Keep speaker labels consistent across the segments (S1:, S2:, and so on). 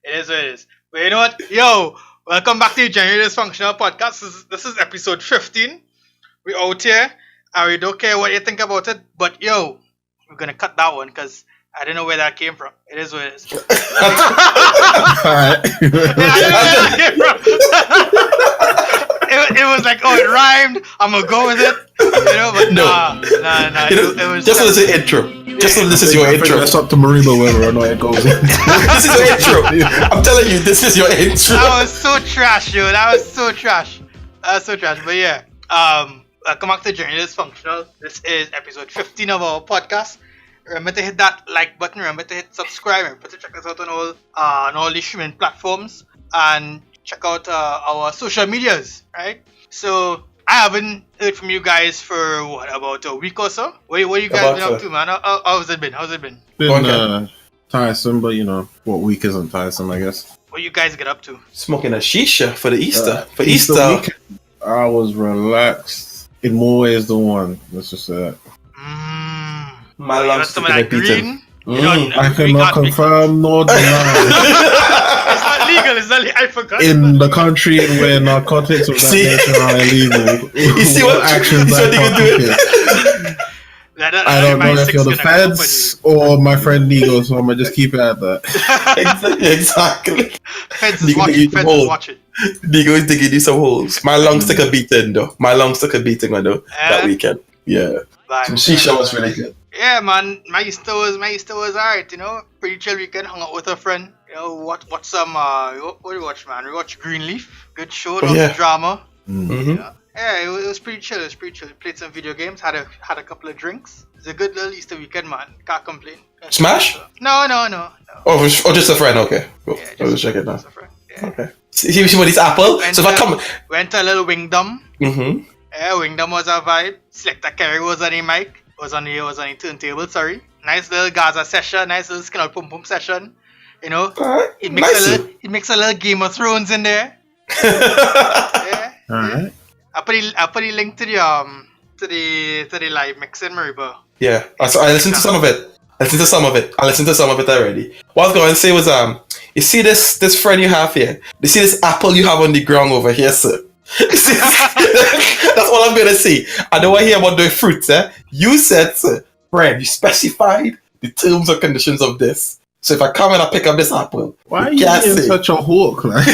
S1: It is what it is. But you know what? Yo, welcome back to the Genuinely Dysfunctional podcast. This is episode 15. We out here, and we don't care what you think about it. But yo, we're gonna cut that one because I don't know where that came from. It is what it is.
S2: Alright.
S1: It was like, oh, it rhymed. I'm gonna go with it, you know. But nah. It was
S2: just so this is intro. Just so this is your intro.
S3: That's up to Marima whether or not it goes in.
S2: This is your intro. I'm telling you, this is your intro.
S1: That was so trash, yo. That was so trash. But yeah, welcome back to Genuinely Dysfunctional. This is episode 15 of our podcast. Remember to hit that like button. Remember to hit subscribe. Remember to check us out on all the streaming platforms and check out our social medias. Right. So I haven't heard from you guys for about a week or so. What you guys been up to, man? How's it been?
S3: Been tiresome, but you know what week isn't tiresome, I guess.
S1: What you guys get up to?
S2: Smoking a shisha for the Easter.
S3: Easter weekend, I was relaxed in more ways than one. Let's just say that.
S2: My lungs
S1: some of that green.
S3: I cannot confirm nor deny.
S1: It's not legal. I forgot.
S3: In the country where narcotics of that nature are illegal,
S2: you see what actions I contemplate?
S3: I don't know if you're the feds or my friend Nigo, so I'm gonna just keep it at that.
S2: Exactly.
S1: Feds is watching.
S2: Nigo is digging you some holes. My lungs took a beating though. That weekend. Yeah. Some shisha was really good.
S1: Yeah, man. My Easter was alright. You know, pretty chill weekend. Hung out with a friend. You know, watch some. What do we watch, man? We watched Greenleaf. Good show. Drama.
S3: Mm-hmm.
S1: Yeah, it was pretty chill. Played some video games. Had a couple of drinks. It's a good little Easter weekend, man. Can't complain.
S2: Smash?
S1: No.
S2: Oh, just a friend. Okay. Cool.
S1: Yeah,
S2: I'll just check it now.
S1: Just a friend. Yeah.
S2: Okay. See what it's Apple.
S1: Went
S2: So if I come.
S1: Went to a little Wingdom.
S2: Mm-hmm.
S1: Yeah, Wingdom was a vibe. Selector Kerry was on the mic. Was on the turntable. Sorry. Nice little Gaza session. Nice little skin out pum pum session. You know. He makes a little Game of Thrones in there. Yeah.
S3: Alright.
S1: I put the link to the live mixing, Mariba.
S2: Yeah. So I listened to some of it. I listened to some of it already. What I was going to say was you see this friend you have here. You see this apple you have on the ground over here, sir. That's all I'm gonna say. I don't want to hear about the fruits, eh? You said, sir, friend, you specified the terms and conditions of this. So if I come and I pick up this apple,
S3: why are you being such a hawk, like?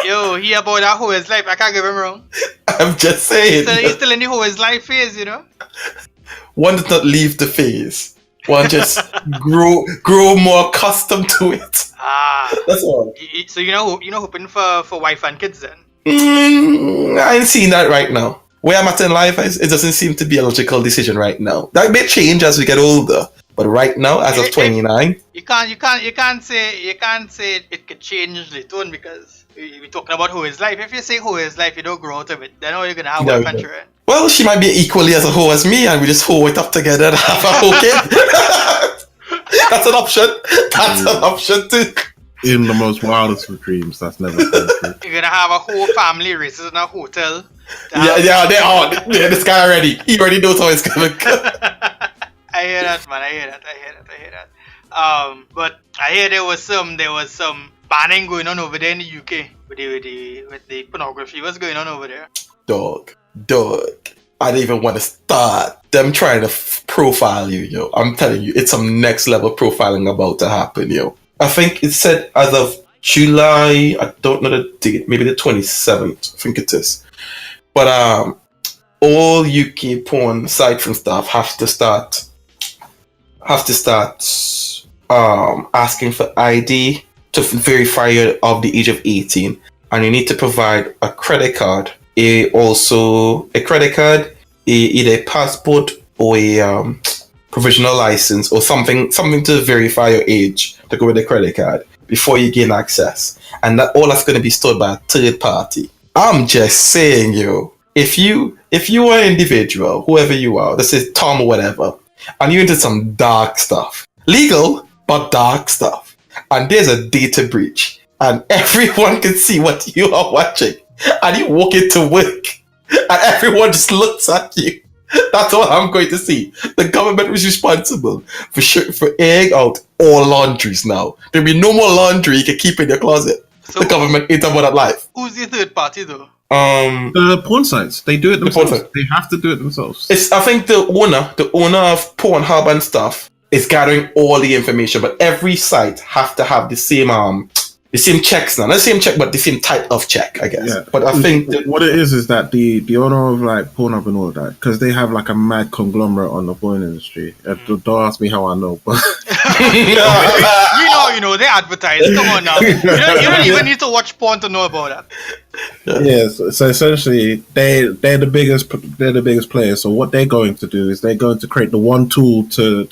S1: Yo, he about that whole his life. I can't get him wrong.
S2: I'm just saying.
S1: He's still in the whole his life phase, you know.
S2: One does not leave the phase. One just grow more accustomed to it. That's all.
S1: So you know, hoping for wife and kids then.
S2: I ain't seeing that right now. Where I'm at in life, it doesn't seem to be a logical decision right now. That may change as we get older, but right now, as of 29,
S1: you can't say it could change later on because we're talking about who is life. If you say who is life, you don't grow out of it. Then how are you gonna have one venture in?
S2: Well, she might be equally as a hoe as me, and we just hoe it up together and have a whole kid. That's an option too.
S3: In the most wildest of dreams, that's never true.
S1: You're gonna have a whole family races in a hotel.
S2: Yeah, they are. Yeah, this guy already. He already knows how it's gonna go.
S1: I hear that, man. I hear that. But I hear there was some banning going on over there in the UK with the pornography. What's going on over there?
S2: Dog. I don't even want to start them trying to profile you, yo. I'm telling you, it's some next level profiling about to happen, yo. I think it said as of July, I don't know the date, maybe the 27th, I think it is. But all UK porn aside from stuff have to start asking for ID to verify you're of the age of 18, and you need to provide a credit card, either a passport or a provisional license or something to verify your age to go with the credit card before you gain access, and that all that's going to be stored by a third party. I'm just saying, yo, if you are an individual, whoever you are, this is Tom or whatever, and you're into some dark stuff, legal but dark stuff, and there's a data breach, and everyone can see what you are watching, and you walk into work, and everyone just looks at you, That's all I'm going to see. The government was responsible for airing out all laundries now. There'll be no more laundry you can keep in your closet. So the government ain't about that life.
S1: Who's the third party though?
S3: The porn sites. They do it themselves. They have to do it themselves.
S2: I think the owner of Pornhub and stuff is gathering all the information, but every site have to have the same checks now. Not the same check, but the same type of check, I guess. Yeah. But I think
S3: what it is that the owner of like Pornhub and all of that, because they have like a mad conglomerate on the porn industry. Don't ask me how I know, but
S1: you know, they advertise. Come on now, you don't even need to watch porn to know about that.
S3: Yes, so essentially they're the biggest players. So what they're going to do is they're going to create the one tool to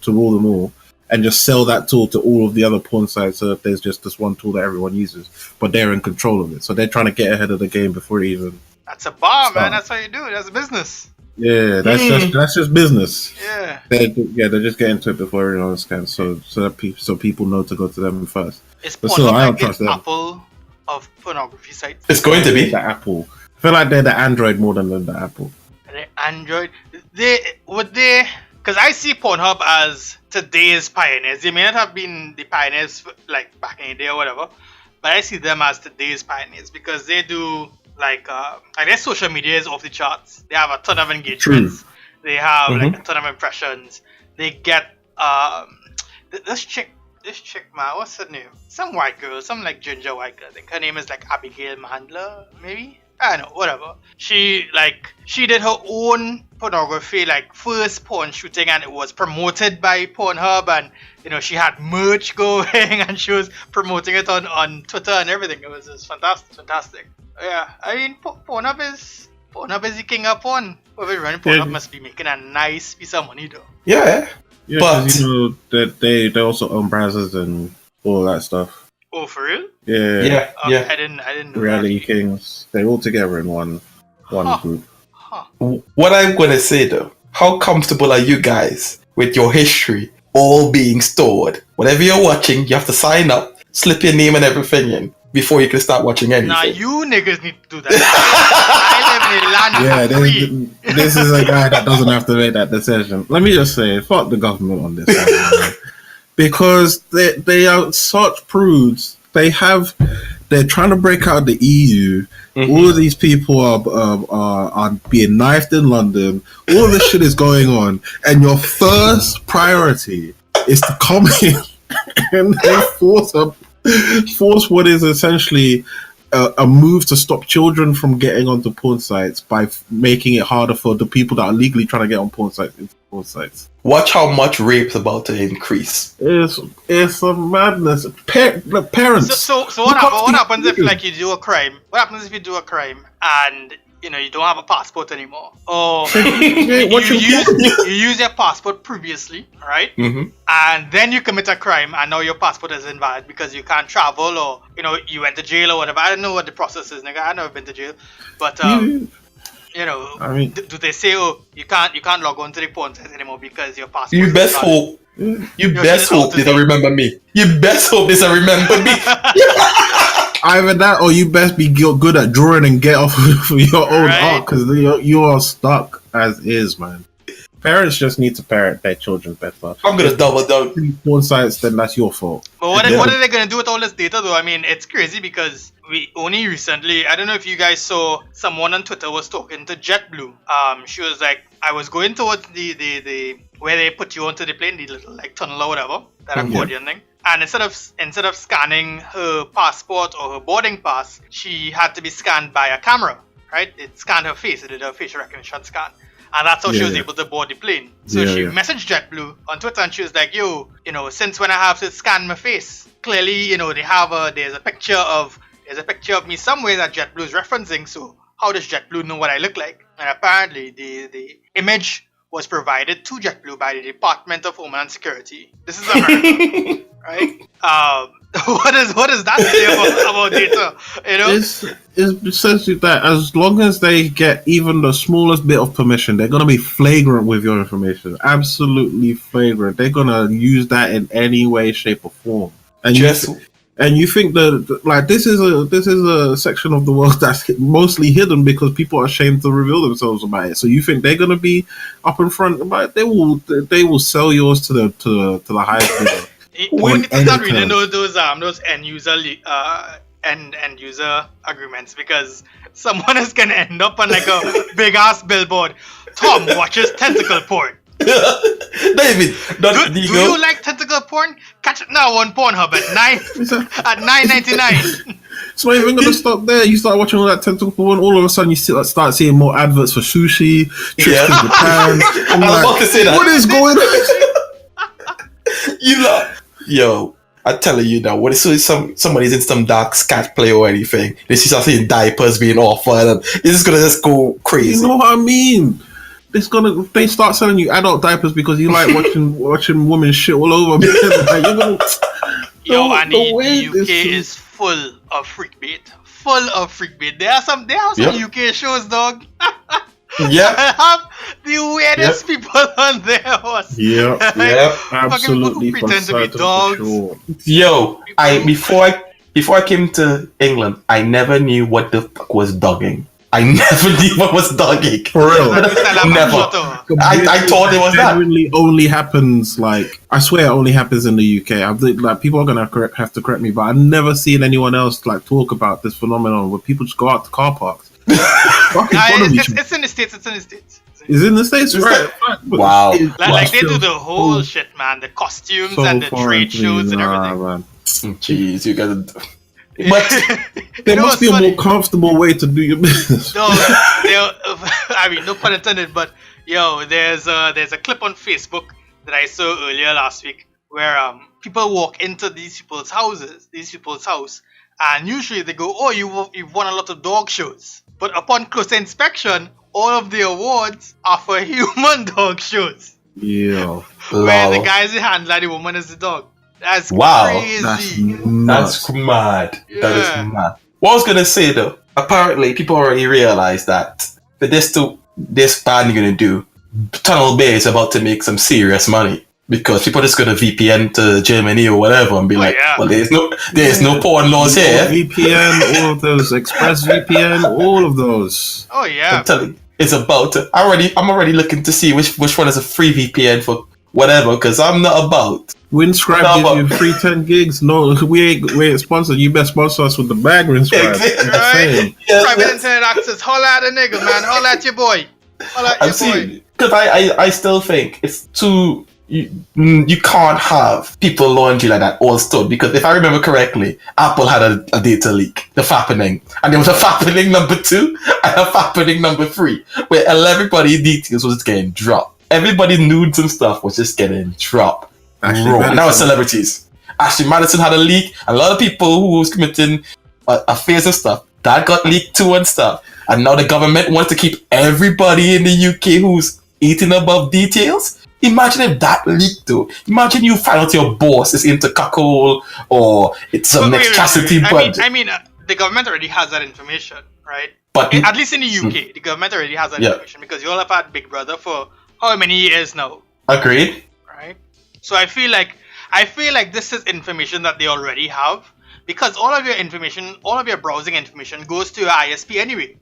S3: rule them all, and just sell that tool to all of the other porn sites. So if there's just this one tool that everyone uses, but they're in control of it. So they're trying to get ahead of the game before it even.
S1: That's a bar, man. That's how you do it. That's business.
S3: Yeah, that's just business.
S1: Yeah.
S3: They're just getting to it before everyone else can. So people know to go to them first.
S1: It's Pornhub like the Apple of pornography sites.
S2: It's going to be
S3: the Apple. I feel like they're the Android more than the Apple.
S1: The Android. Because I see Pornhub as today's pioneers. They may not have been the pioneers like back in the day or whatever, but I see them as today's pioneers because they do like their social media is off the charts. They have a ton of engagements. True. They have like a ton of impressions. They get this chick, man, what's her name? Some white girl, some like ginger white girl. I think her name is like Abigail Mandler, maybe. I don't know, whatever. She did her own pornography, like first porn shooting, and it was promoted by Pornhub, and she had merch going, and she was promoting it on Twitter and everything. It was just fantastic. Yeah, I mean, Pornhub is the king of porn. Whoever running Pornhub must be making a nice piece of money, though.
S2: Yeah,
S3: but that they also own browsers and all that stuff.
S1: Oh, for real?
S3: Yeah.
S1: I didn't know.
S3: Reality Kings. They're all together in one group.
S2: What I'm gonna say though, how comfortable are you guys with your history all being stored? Whatever you're watching, you have to sign up, slip your name and everything in before you can start watching anything.
S1: Nah, you niggas need to do that. I live in a land free.
S3: This is a guy that doesn't have to make that decision. Let me just say, fuck the government on this one, because they are such prudes. They're trying to break out the EU. Mm-hmm. All of these people are being knifed in London. All of this shit is going on, and your first priority is to come in and force what is essentially a move to stop children from getting onto porn sites by making it harder for the people that are legally trying to get on porn sites.
S2: Watch how much rape's about to increase.
S3: It's a madness. Parents.
S1: So what happens if like you do a crime? What happens if you do a crime and you don't have a passport anymore? Or you use your passport previously, right?
S2: Mm-hmm.
S1: And then you commit a crime and now your passport is invalid because you can't travel, or you went to jail or whatever. I don't know what the process is, nigga. I've never been to jail, but
S3: I mean,
S1: do they say, you can't log on to the porn site anymore because your passport?
S2: You best hope. You best hope they don't remember me. You best hope they don't remember me.
S3: Either that, or you best be good at drawing and get off of your own art, because you are stuck as is, man. Parents just need to parent their children better.
S2: I'm gonna double down.
S3: Porn sites, then that's your fault.
S1: But what are they gonna do with all this data, though? I mean, it's crazy because we only recently, I don't know if you guys saw, someone on Twitter was talking to JetBlue. She was like, I was going towards the where they put you onto the plane, the little like tunnel or whatever, that accordion thing. And instead of scanning her passport or her boarding pass, she had to be scanned by a camera, right? It scanned her face. It did a facial recognition scan. And that's how she was able to board the plane. So she messaged JetBlue on Twitter and she was like, since when I have to scan my face? Clearly, there's a picture of me somewhere that JetBlue is referencing. So how does JetBlue know what I look like? And apparently the image was provided to JetBlue by the Department of Homeland Security. This is America, right? What does that say about data?
S3: It's essentially that as long as they get even the smallest bit of permission, they're gonna be flagrant with your information. Absolutely flagrant. They're gonna use that in any way, shape, or form. And And you think that like this is a section of the world that's mostly hidden because people are ashamed to reveal themselves about it. So you think they're gonna be up in front about it? They will sell yours to the highest bidder.
S1: We need to start reading those end user agreements, because someone is gonna end up on like a big ass billboard. Tom watches tentacle porn.
S2: David,
S1: do you like tentacle porn? Catch it now on Pornhub at $9.99.
S3: It's not even gonna stop there. You start watching all that tentacle porn, all of a sudden you start seeing more adverts for sushi, trips to Japan. I'm
S2: like, about to say that.
S3: What is going on?
S2: Yo, I'm telling you now, when somebody's in some dark scat play or anything, they see something diapers being offered, and it's just gonna just go crazy.
S3: You know what I mean? They start selling you adult diapers because you like watching women shit all over.
S1: The UK is full of freak bait. There are some UK shows, dog.
S2: Yeah.
S1: Have the weirdest people on there.
S3: Yeah. Absolutely.
S1: People pretend to be dogs.
S3: Sure.
S2: Yo, before I came to England, I never knew what the fuck was dogging. I never knew what was dogging.
S3: For real.
S2: Never. I thought it was that. It
S3: genuinely only happens, like, I swear it only happens in the UK. Like, people are going to have to correct me, but I've never seen anyone else, like, talk about this phenomenon where people just go out to car parks.
S1: It's in the States. It's
S3: in the States, right?
S2: Wow.
S1: Like they do the whole shit, man. The costumes and the trade shows and everything.
S3: Man.
S2: Jeez, you gotta... But
S3: there must be a more comfortable way to do your business.
S1: No, I mean, no pun intended, but yo, there's a clip on Facebook that I saw earlier last week where people walk into these people's house, and usually they go, "Oh, you've won a lot of dog shows," but upon closer inspection, all of the awards are for human dog shows.
S3: Yeah,
S1: where the guy is the handler, the woman is the dog. That's crazy.
S2: That's mad.
S1: Yeah.
S2: That is mad. What I was gonna say though, apparently people already realized that for this ban you're gonna do, Tunnel Bay is about to make some serious money, because people are just gonna VPN to Germany or whatever and be well, there's no porn laws here.
S3: VPN, all of those, Express VPN, all of those.
S1: Oh yeah.
S2: I'm telling you, it's about to. I'm already looking to see which one is a free VPN for whatever, because I'm not about.
S3: Windscribe gives you free 10 gigs. No, we ain't sponsored. You best sponsor us with the bag, Windscribe.
S1: Right? Private internet access. Holla at a nigga, man. Holla at your boy.
S2: Because I still think it's too... You can't have people laundry like that all stored, because if I remember correctly, Apple had a data leak, the fappening, and there was a fappening number 2 and a fappening number 3, where everybody's details was just getting dropped. Everybody's nudes and stuff was just getting dropped. And that was celebrities. Ashley Madison had a leak. A lot of people who was committing affairs and stuff, that got leaked too and stuff. And now the government wants to keep everybody in the UK who's eating above details. Imagine if that leaked though. Imagine you find out your boss is into cuckold or it's some next chastity budget.
S1: I mean, the government already has that information, right?
S2: But
S1: at least in the UK, the government already has that information, because you all have had Big Brother for how many years now?
S2: Agreed.
S1: Right? So I feel like this is information that they already have, because all of your information, all of your browsing information goes to your ISP anyway.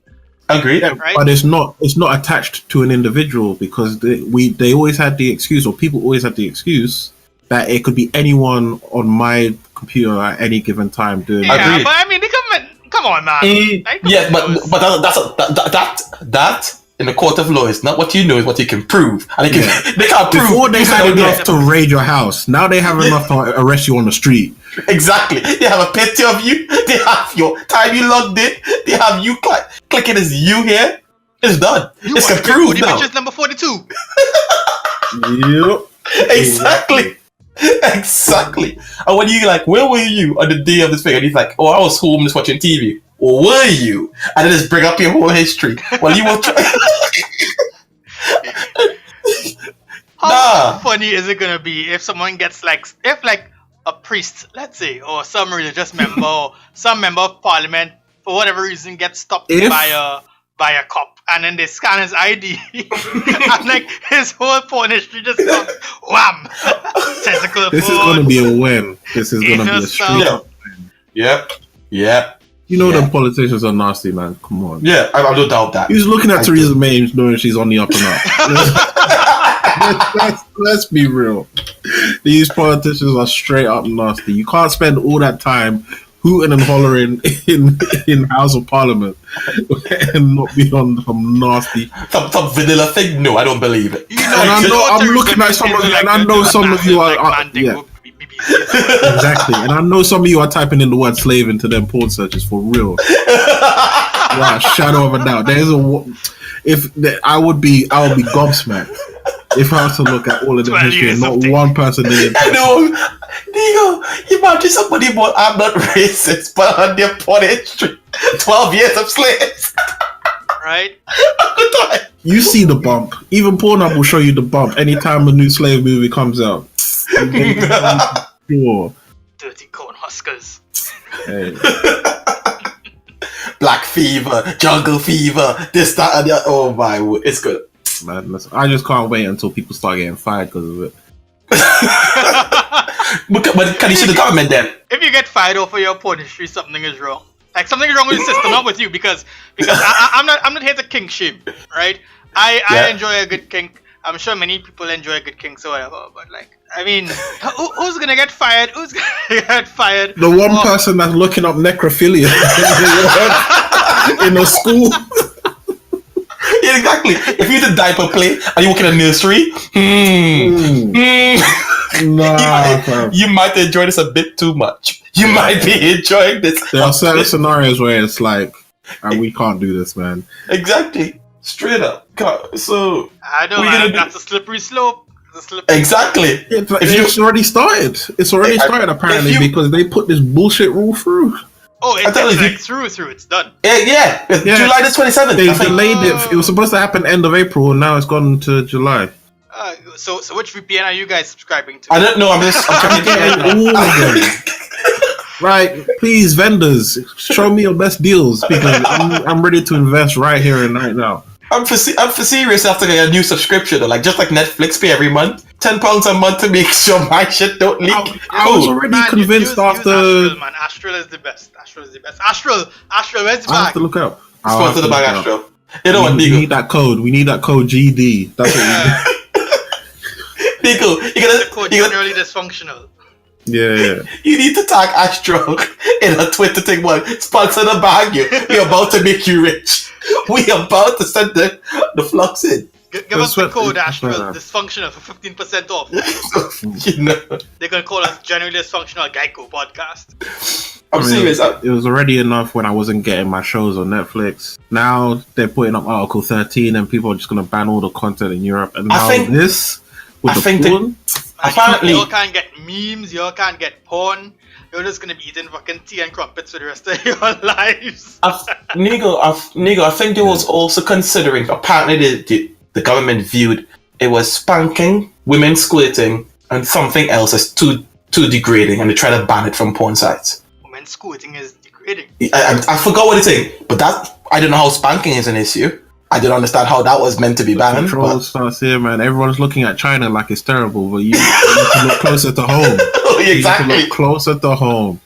S2: Agreed.
S1: Right?
S3: But it's not attached to an individual, because they always had the excuse, or people always had the excuse, that it could be anyone on my computer at any given time doing.
S1: Yeah, agreed. But I mean, the government, come on, man.
S2: That in the court of law is not what you know, is what you can prove, and they can't prove.
S3: Before they had enough to raid your house, now they have enough to arrest you on the street.
S2: Exactly. They have a picture of you. They have your time you logged in. They have you clicking as you here. It's done. It's approved now.
S1: Which is number 42.
S3: Yep.
S2: Exactly. Exactly. And when you where were you on the day of this thing? And he's like, oh, I was home just watching TV. Or were you? And then just bring up your whole history. Well, you were
S1: How funny is it gonna be if someone gets if a priest, let's say, or some religious member or some member of parliament for whatever reason gets stopped by a cop, and then they scan his ID and his whole porn history just goes wham. Tentacle.
S3: This is gonna be a win. This is gonna be a straight up win.
S2: Yep. Yep.
S3: You know them politicians are nasty, man. Come on.
S2: Yeah, I don't doubt that.
S3: He's looking at Theresa May knowing she's on the up and up. Let's be real. These politicians are straight up nasty. You can't spend all that time hooting and hollering in House of Parliament and not be on some nasty
S2: some vanilla thing. No, I don't believe it.
S1: You know,
S3: And I know I'm looking at some of you, and I know some of you are yeah. Exactly, and I know some of you are typing in the word slave into them porn searches for real. Wow, shadow of a doubt. I would be gobsmacked if I was to look at all of the history and not one person did.
S2: I know, Diego. You imagine somebody, but I'm not racist, but on their porn history, 12 years of slaves.
S1: Right?
S3: You see the bump. Even Pornhub will show you the bump anytime a new slave movie comes out. Sure.
S1: Dirty corn huskers.
S3: Hey.
S2: Black fever, jungle fever, this, that, and the other. Oh my word, it's good.
S3: Man, listen, I just can't wait until people start getting fired because of it.
S2: But can you see the government then?
S1: If you get fired over your porn history, something is wrong. Like something is wrong with the system, not with you, because I'm not here to kink shame, right? I enjoy a good kink. I'm sure many people enjoy a good kink or whatever, but like, I mean, who's gonna get fired? Who's gonna get fired?
S3: The one person that's looking up necrophilia in a school.
S2: Yeah, exactly. If you did diaper play and you work in a nursery, you might enjoy this a bit too much. You might be enjoying this.
S3: There are certain scenarios where it's like, we can't do this, man.
S2: Exactly. Straight up. So
S1: I know, man, that's a slippery slope.
S2: Exactly.
S3: It's already started. It's already started apparently because they put this bullshit rule through.
S1: Oh, it's like through. It's done.
S2: Yeah. July the 27th.
S3: They delayed it. It was supposed to happen end of April, and now it's gone to July.
S1: So which VPN are you guys subscribing to?
S2: I don't know. I'm trying to get
S3: all of them. Right, please, vendors, show me your best deals because I'm ready to invest right here and right now.
S2: I'm for serious after getting a new subscription, though. Like just like Netflix, pay every month, £10 a month to make sure my shit don't leak.
S3: I was already convinced after.
S1: Astral, man. Astral is the best. Astral, where's the bag?
S3: I have to look up.
S2: Sponsor the bag, Astral. You know what,
S3: We need that code. We need that code GD. That's what we need.
S2: Nico, you gotta
S1: code generally dysfunctional.
S3: Yeah.
S2: You need to tag Astro in a Twitter thing. One sponsor the bag. We're about to make you rich. We about to send the flux in.
S1: Give us the code Astro dysfunctional for 15% off.
S2: You know
S1: they're gonna call us generally dysfunctional Geico podcast.
S2: I'm serious.
S3: It was already enough when I wasn't getting my shows on Netflix. Now they're putting up Article 13, and people are just gonna ban all the content in Europe. And now this.
S1: Apparently, you can't get memes, you can't get porn. You're just gonna be eating fucking tea and crumpets for the rest of your lives.
S2: Nigo, I think they was also considering. Apparently, the government viewed it was spanking, women squirting, and something else as too degrading, and they try to ban it from porn sites.
S1: Women squirting is degrading.
S2: I forgot what it's saying, but I don't know how spanking is an issue. I didn't understand how that was meant to be banned.
S3: Control starts here, man. Everyone's looking at China like it's terrible, but you need to look closer to home.
S2: Exactly.
S3: You need to look closer to home.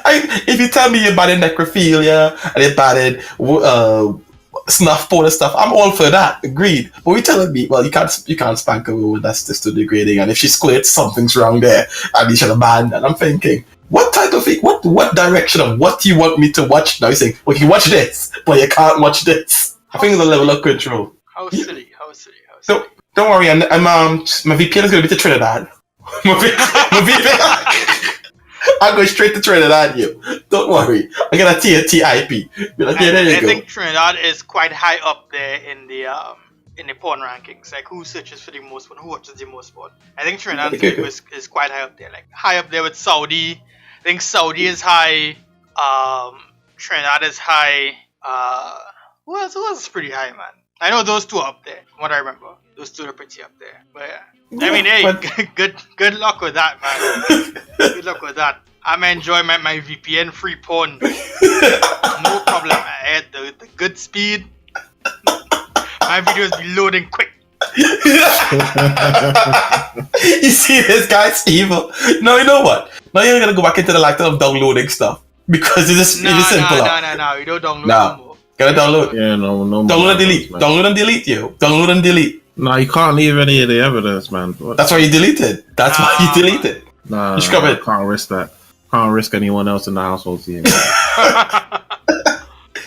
S2: If you tell me you're banning necrophilia and you're banning snuff porn and stuff, I'm all for that. Agreed. But you're telling me, well, you can't spank a woman that's just too degrading, and if she squirts, something's wrong there, and you should have banned. And I'm thinking, what type of thing? What direction of what do you want me to watch? Now you're saying, well, you can watch this, but you can't watch this. I think it's a level of control.
S1: How silly.
S2: So, don't worry, my VPN is going to be to Trinidad. my VPN, I'll go straight to Trinidad, you. Don't worry. I got a TNT IP. Like, yeah, there you go.
S1: I think Trinidad is quite high up there in the porn rankings. Like, who searches for the most porn? Who watches the most porn? I think Trinidad is quite high up there. Like, high up there with Saudi. I think Saudi is high. Trinidad is high. Who else is pretty high, man? I know those two are up there, from what I remember. Those two are pretty up there. But yeah. I mean, hey, good luck with that, man. Good luck with that. I'm enjoying my VPN free porn. No problem. I had the good speed. My videos be loading quick.
S2: You see this guy's evil. No, you know what? Now you're gonna go back into the lifestyle of downloading stuff because it's just simple.
S1: No. You don't download no more.
S2: Gotta download.
S3: Yeah, no.
S2: Download and delete. Download and delete, yo. Download and delete.
S3: No, you can't leave any of the evidence, man.
S2: That's why you deleted. That's why you deleted.
S3: Nah,
S2: you scrub it.
S3: Can't risk that. Can't risk anyone else in the household seeing it.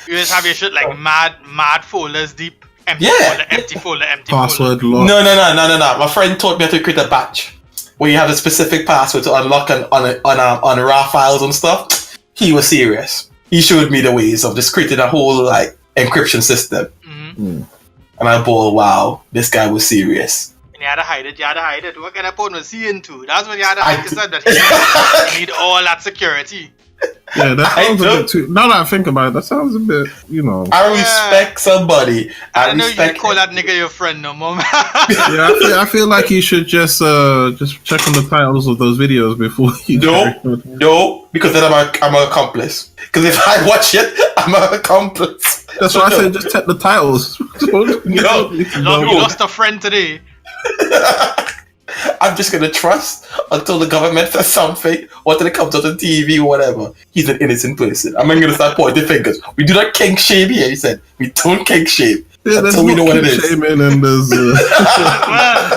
S1: You just have your shit like mad folders deep. Empty folder.
S3: Password lock.
S2: No. My friend taught me how to create a batch where you have a specific password to unlock on raw files and stuff. He was serious. He showed me the ways of just creating a whole like encryption system.
S1: Mm-hmm.
S2: And I thought, wow, this guy was serious.
S1: And you had to hide it. What kind of porn was he into? That's what you had to hide. That he need all that security.
S3: Yeah, that sounds a bit too. Now that I think about it, that sounds a bit,
S2: I respect somebody.
S1: I know you call that nigga your friend no more.
S3: Yeah, I feel like you should just check on the titles of those videos before you.
S2: No, because then I'm an accomplice. Because if I watch it, I'm an accomplice.
S3: That's why I said just check the titles.
S1: You lost a friend today.
S2: I'm just gonna trust until the government says something, or until it comes on the TV or whatever. He's an innocent person. I'm not gonna start pointing fingers. We do not kink shame here. He said we don't kink shame until we know what it is.
S3: Shaming and there's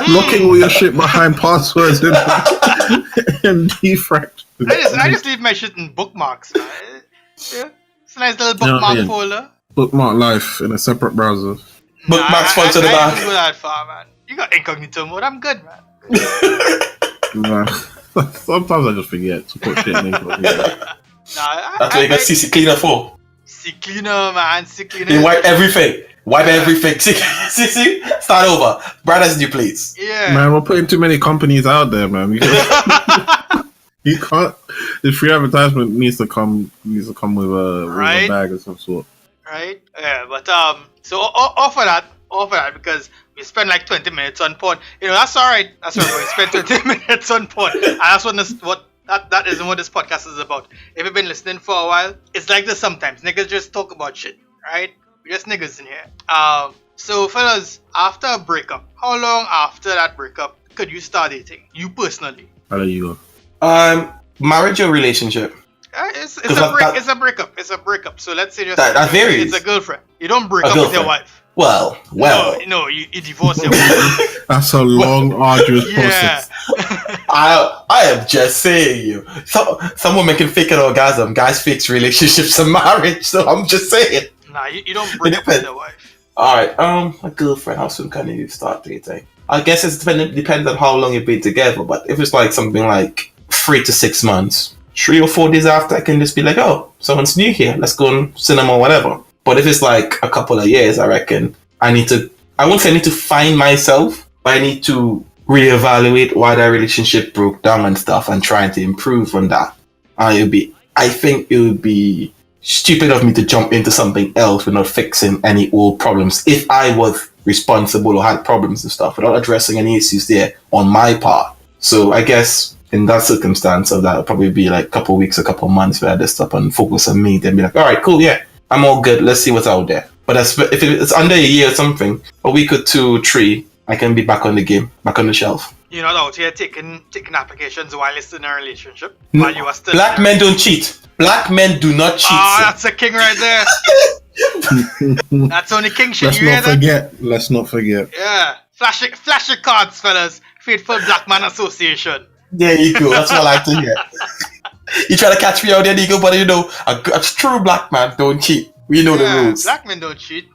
S3: locking all your shit behind passwords and defrag.
S1: I just leave my shit in bookmarks. Man. Yeah, it's a nice little bookmark folder.
S3: Bookmark life in a separate browser.
S2: Bookmarks fall to the back.
S1: I don't go that far, man. You got incognito mode. I'm good, man.
S3: Nah. Sometimes I just forget to put shit in incognito.
S2: That's what you got CC Cleaner for.
S1: CC Cleaner, man. CC Cleaner.
S2: They wipe everything. CC, start over. Brother's new place.
S1: Yeah.
S3: Man, we're putting too many companies out there, man. You can't. The free advertisement needs to come with a bag of some sort.
S1: Right? Yeah, but so off of that because we spend like 20 minutes on porn. That's alright. That's alright. We spend 20 minutes on porn. And that's that isn't what this podcast is about. If you've been listening for a while, it's like this sometimes. Niggas just talk about shit, right? We're just niggas in here. So fellas, after a breakup, how long after that breakup could you start dating? You personally?
S3: How do you go?
S2: Marriage or relationship?
S1: It's a breakup. It's a breakup. So let's say
S2: that varies.
S1: It's a girlfriam. You don't break up with your wife.
S2: Well.
S1: No, you divorce your wife.
S3: That's a long, arduous process.
S2: I am just saying you. Some women can fake an orgasm. Guys fake relationships and marriage. So I'm just saying.
S1: Nah, you don't break up with your wife.
S2: Alright, a girlfriend, how soon can you start dating? I guess it depends on how long you've been together, but if it's like something like 3 to 6 months, 3 or 4 days after, I can just be like, oh, someone's new here, let's go on cinema or whatever. But if it's like a couple of years, I reckon I won't say I need to find myself, but I need to reevaluate why that relationship broke down and stuff and trying to improve on that. I think it would be stupid of me to jump into something else without fixing any old problems if I was responsible or had problems and stuff without addressing any issues there on my part. So I guess in that circumstance, that would probably be like a couple of weeks, a couple of months where I just stop and focus on me, then be like, all right, cool, yeah, I'm all good, let's see what's out there. But if it's under a year or something, a week or 2 or 3, I can be back on the game, back on the shelf.
S1: You're not out here taking applications while you're still in a relationship? While you are still
S2: Black men don't cheat. Black men do not cheat.
S1: That's a king right there. That's only king shit.
S3: Let's not forget.
S1: Yeah. Flash your cards, fellas. Faithful Black Man Association.
S2: There you go. That's what I like to hear. You try to catch me out there, Nico, but a true black man don't cheat. We know the rules.
S1: Black men don't cheat.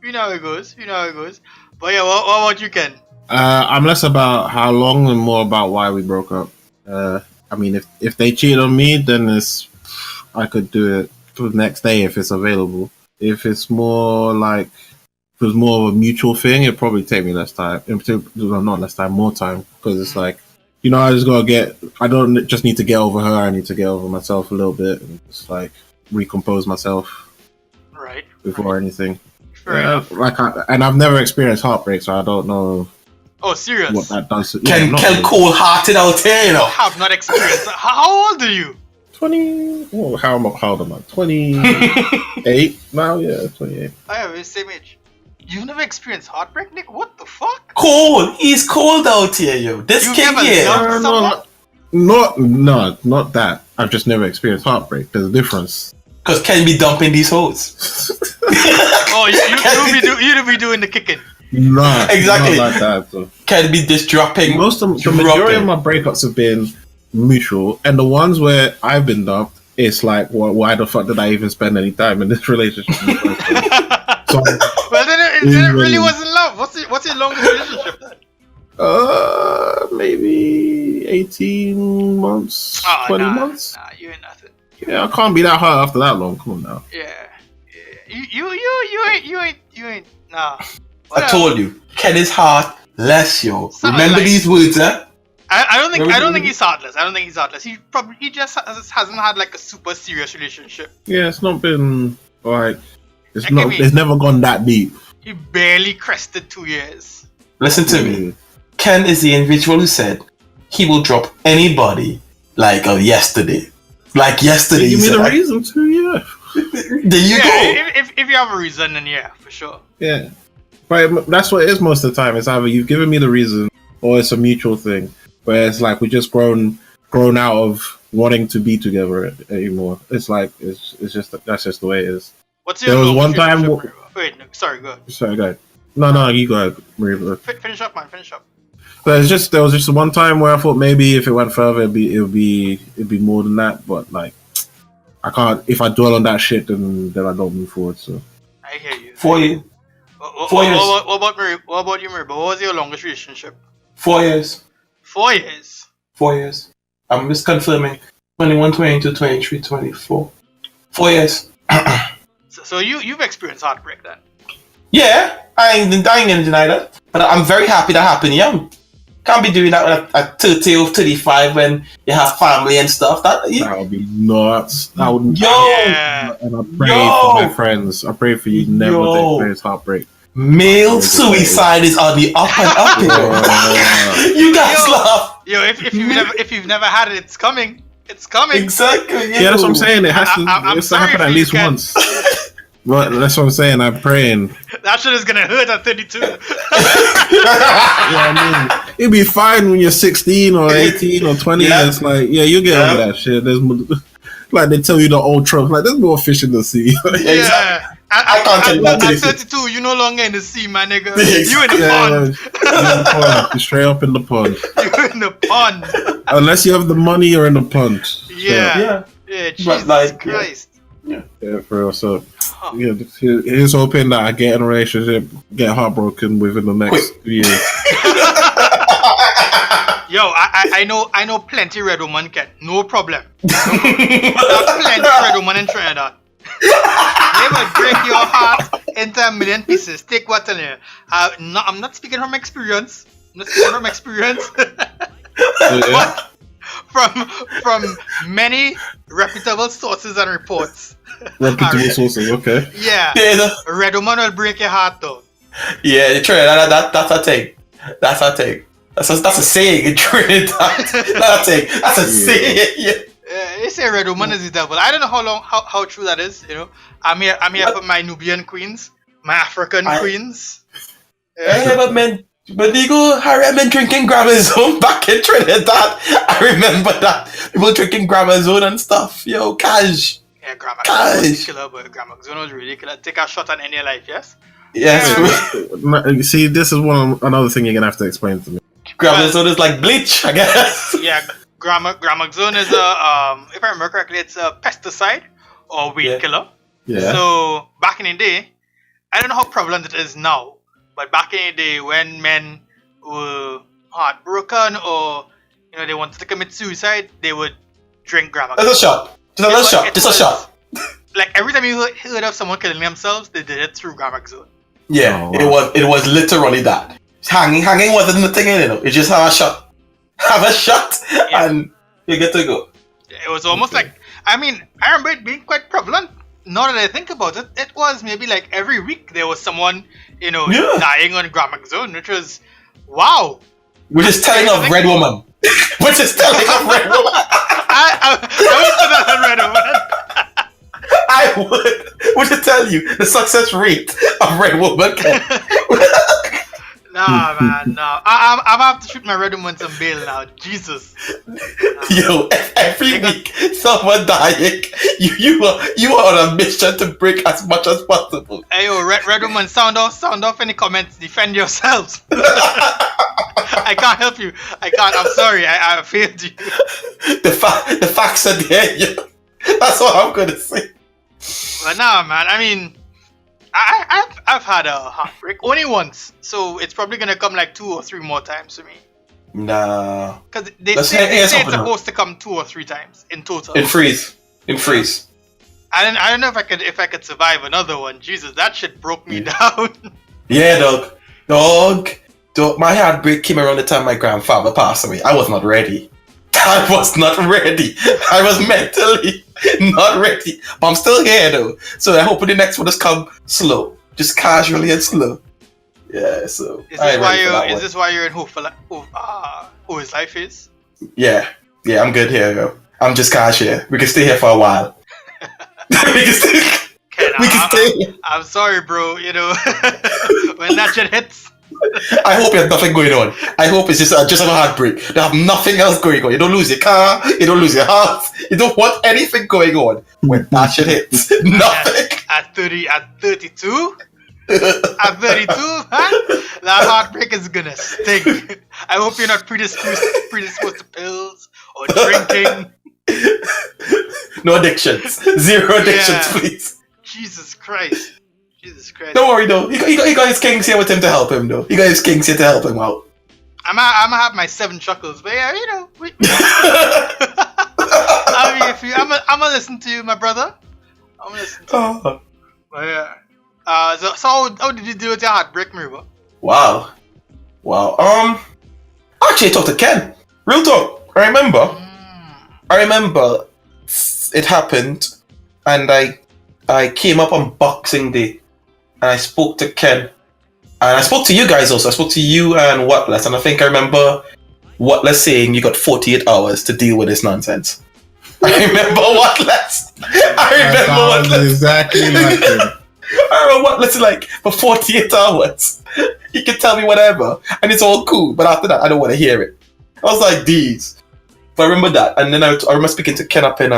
S1: We know how it goes. But yeah, what about you, Ken?
S3: I'm less about how long and more about why we broke up. I mean, if they cheat on me, then I could do it for the next day if it's available. If it's more like, if it was more of a mutual thing, it'd probably take me less time. Not less time, more time. Because it's like, I don't just need to get over her, I need to get over myself a little bit and just like recompose myself.
S1: Right.
S3: Before anything.
S1: Fair enough.
S3: And I've never experienced heartbreak, so I don't know.
S1: Oh, serious?
S3: What that does.
S2: Ken cold-hearted out here,
S1: I have not experienced. How old are you?
S3: 20. Oh, how old am I? 28 now? Yeah, 28.
S1: I have the same age. You've never experienced heartbreak, Nick? What the fuck?
S2: Cold. He's cold out here, yo. This
S1: You've
S2: king
S1: never
S2: here.
S1: loved someone?
S3: Not that. I've just never experienced heartbreak. There's a difference.
S2: Because Ken be dumping these hoes.
S1: Oh, you'd be doing the kicking.
S3: Nah,
S2: Exactly.
S3: not like that. So.
S2: Can be just dropping.
S3: The majority of my breakups have been mutual, and the ones where I've been dumped, it's like, well, why the fuck did I even spend any time in this relationship? So,
S1: well, then it really wasn't love. What's your longest relationship then?
S3: Maybe 18 months, 20 months.
S1: Nah, you ain't nothing.
S3: Yeah, I can't be that hard after that long. Come on now.
S1: Yeah. You ain't. Nah.
S2: I told you, Ken is heartless, yo. Remember
S1: like,
S2: these words, huh?
S1: I don't think he's heartless. He just hasn't had like a super serious relationship.
S3: Yeah, it's not been like it's never gone that deep.
S1: He barely crested 2 years.
S2: Listen to me. Ken is the individual who said he will drop anybody like yesterday. Like yesterday.
S3: Give me the reason to, yeah.
S2: There you go.
S1: If you have a reason, then yeah, for sure.
S3: Yeah. But that's what it is most of the time. It's either you've given me the reason or it's a mutual thing. Where it's like we just grown out of wanting to be together anymore. It's like it's just that's just the way it is.
S1: There was one time. Wait, no, sorry, go ahead.
S3: Sorry, go ahead. No, you go ahead, Maria.
S1: Finish up, man. Finish up.
S3: But there was just one time where I thought maybe if it went further, it'd be more than that. But like, I can't. If I dwell on that shit, then I don't move forward. So
S1: I hear you.
S2: 4 years.
S1: 4 years. What about Marie? What about you, Marie? What was your longest relationship?
S2: 4 years.
S1: 4 years.
S2: 4 years. I'm just confirming. 21, 22, 23, 24. 4 years.
S1: So you've experienced heartbreak then?
S2: Yeah, I ain't gonna deny that. But I'm very happy that happened young. Can't be doing that at 30 or 35 when you have family and stuff. That
S3: would be nuts. That would.
S1: Yeah.
S3: And I pray for my friends. I pray for you never to experience heartbreak.
S2: Male suicide is on the up and up. You guys laugh.
S1: Yo, if you've never had it, it's coming. It's coming.
S2: Exactly.
S3: Yeah, that's what I'm saying. It has to happen at least once. But that's what I'm saying. I'm praying.
S1: That shit is gonna hurt at 32.
S3: Yeah, I mean, it'd be fine when you're 16 or 18 or 20. Yeah. It's like, yeah, you get over that shit. There's like they tell you the old tropes. Like there's more fish in the sea.
S1: Yeah. I can't tell you that. At 32, you're no longer in the sea, my nigga. You in the pond.
S3: You're in the pond. You're straight up in the pond.
S1: You're in the pond.
S3: Unless you have the money, you're in the pond.
S1: Yeah. Yeah. Jesus Christ.
S3: Yeah, for real. So, yeah, here's hoping that I get in a relationship, get heartbroken within the next year.
S1: Yo, I know plenty red woman can. No problem. Plenty red woman in Trinidad. They will break your heart into a million pieces. Take what in here. I'm not speaking from experience. But from many reputable sources and reports.
S3: Reputable sources, okay.
S1: Yeah. Red woman will break your heart though.
S2: Yeah, Trinidad, that's a thing. That's a thing. That's a saying in Trinidad. That's a saying. Yeah.
S1: They say red woman is the devil. I don't know how true that is. You know, I'm here for my Nubian queens, my African queens.
S2: Yeah, but they go Harry been drinking Gramazone back in Trinidad. I remember that people drinking Gramazone and stuff. Yo, cash.
S1: Yeah, Gramazone was killer, but Gramazone was really killer. Take a shot on any life, yes.
S2: Yes.
S3: You see, this is another thing you're gonna have to explain to me.
S2: Gramazone is like bleach, I guess.
S1: Yeah. Gramazone is if I remember correctly, it's a pesticide or weed killer.
S3: Yeah.
S1: So back in the day, I don't know how prevalent it is now, but back in the day when men were heartbroken or they wanted to commit suicide, they would drink Gramazone.
S2: That's a shot. Just a shot.
S1: Like every time you heard of someone killing themselves, they did it through Gramazone.
S2: Yeah, it was literally that. Hanging wasn't the thing, It's just have a shot, and you get to go.
S1: It was almost like, I remember it being quite prevalent. Now that I think about it, it was maybe like every week there was someone, dying on Gramazone, which was, wow.
S2: Which is telling of Red Woman. Which is telling of Red Woman.
S1: I would put that on Red Woman.
S2: I would. Would you tell you the success rate of Red Woman?
S1: Nah, Nah, man, nah. I'm have to shoot my red woman some bail now. Jesus.
S2: Yo, every week someone dying. You are on a mission to break as much as possible.
S1: Hey, yo, red woman, sound off any comments. Defend yourselves. I can't help you. I can't. I'm sorry. I failed you.
S2: The facts are there. Yo. That's what I'm gonna say.
S1: But nah, man. I mean, I've had a heartbreak only once, so it's probably gonna come like 2 or 3 more times for me.
S2: Nah.
S1: Because they say it's supposed to come 2 or 3 times in total.
S2: In freeze.
S1: I don't know if I could survive another one. Jesus, that shit broke me down.
S2: Yeah, dog. My heartbreak came around the time my grandfather passed away. I was not ready. I was mentally not ready. But I'm still here though. So I hope the next one just come slow. Just casually and slow. Yeah, so
S1: Is this why you're in who his life is?
S2: Yeah, I'm good here, yo. I'm just cash here. We can stay here for a while. we can stay.
S1: I'm sorry, bro. You know, when that shit hits.
S2: I hope you have nothing going on. I hope it's just a heartbreak. You have nothing else going on. You don't lose your car. You don't lose your house. You don't want anything going on when that shit hits. Nothing.
S1: At 32? At 32, huh? That heartbreak is gonna sting. I hope you're not predisposed to pills or drinking.
S2: No addictions. 0 addictions, please.
S1: Jesus Christ.
S2: Don't worry though. He got his kings here with him to help him though. He got his kings here to help him out.
S1: I'm gonna have my 7 chuckles, but yeah, you know. I mean, I'm gonna listen to you, my brother. I'm gonna listen to you. But yeah. So how did you deal with your heartbreak, Mariba?
S2: Wow. Actually, I talked to Ken. Real talk. I remember it happened, and I came up on Boxing Day. And I spoke to Ken. And I spoke to you guys also. I spoke to you and Whatless. And I think I remember Whatless saying you got 48 hours to deal with this nonsense. I remember Whatless.
S3: Exactly like him.
S2: I remember Whatless like, for 48 hours. He can tell me whatever. And it's all cool. But after that, I don't want to hear it. I was like, these. But I remember that. And then I remember speaking to Ken up in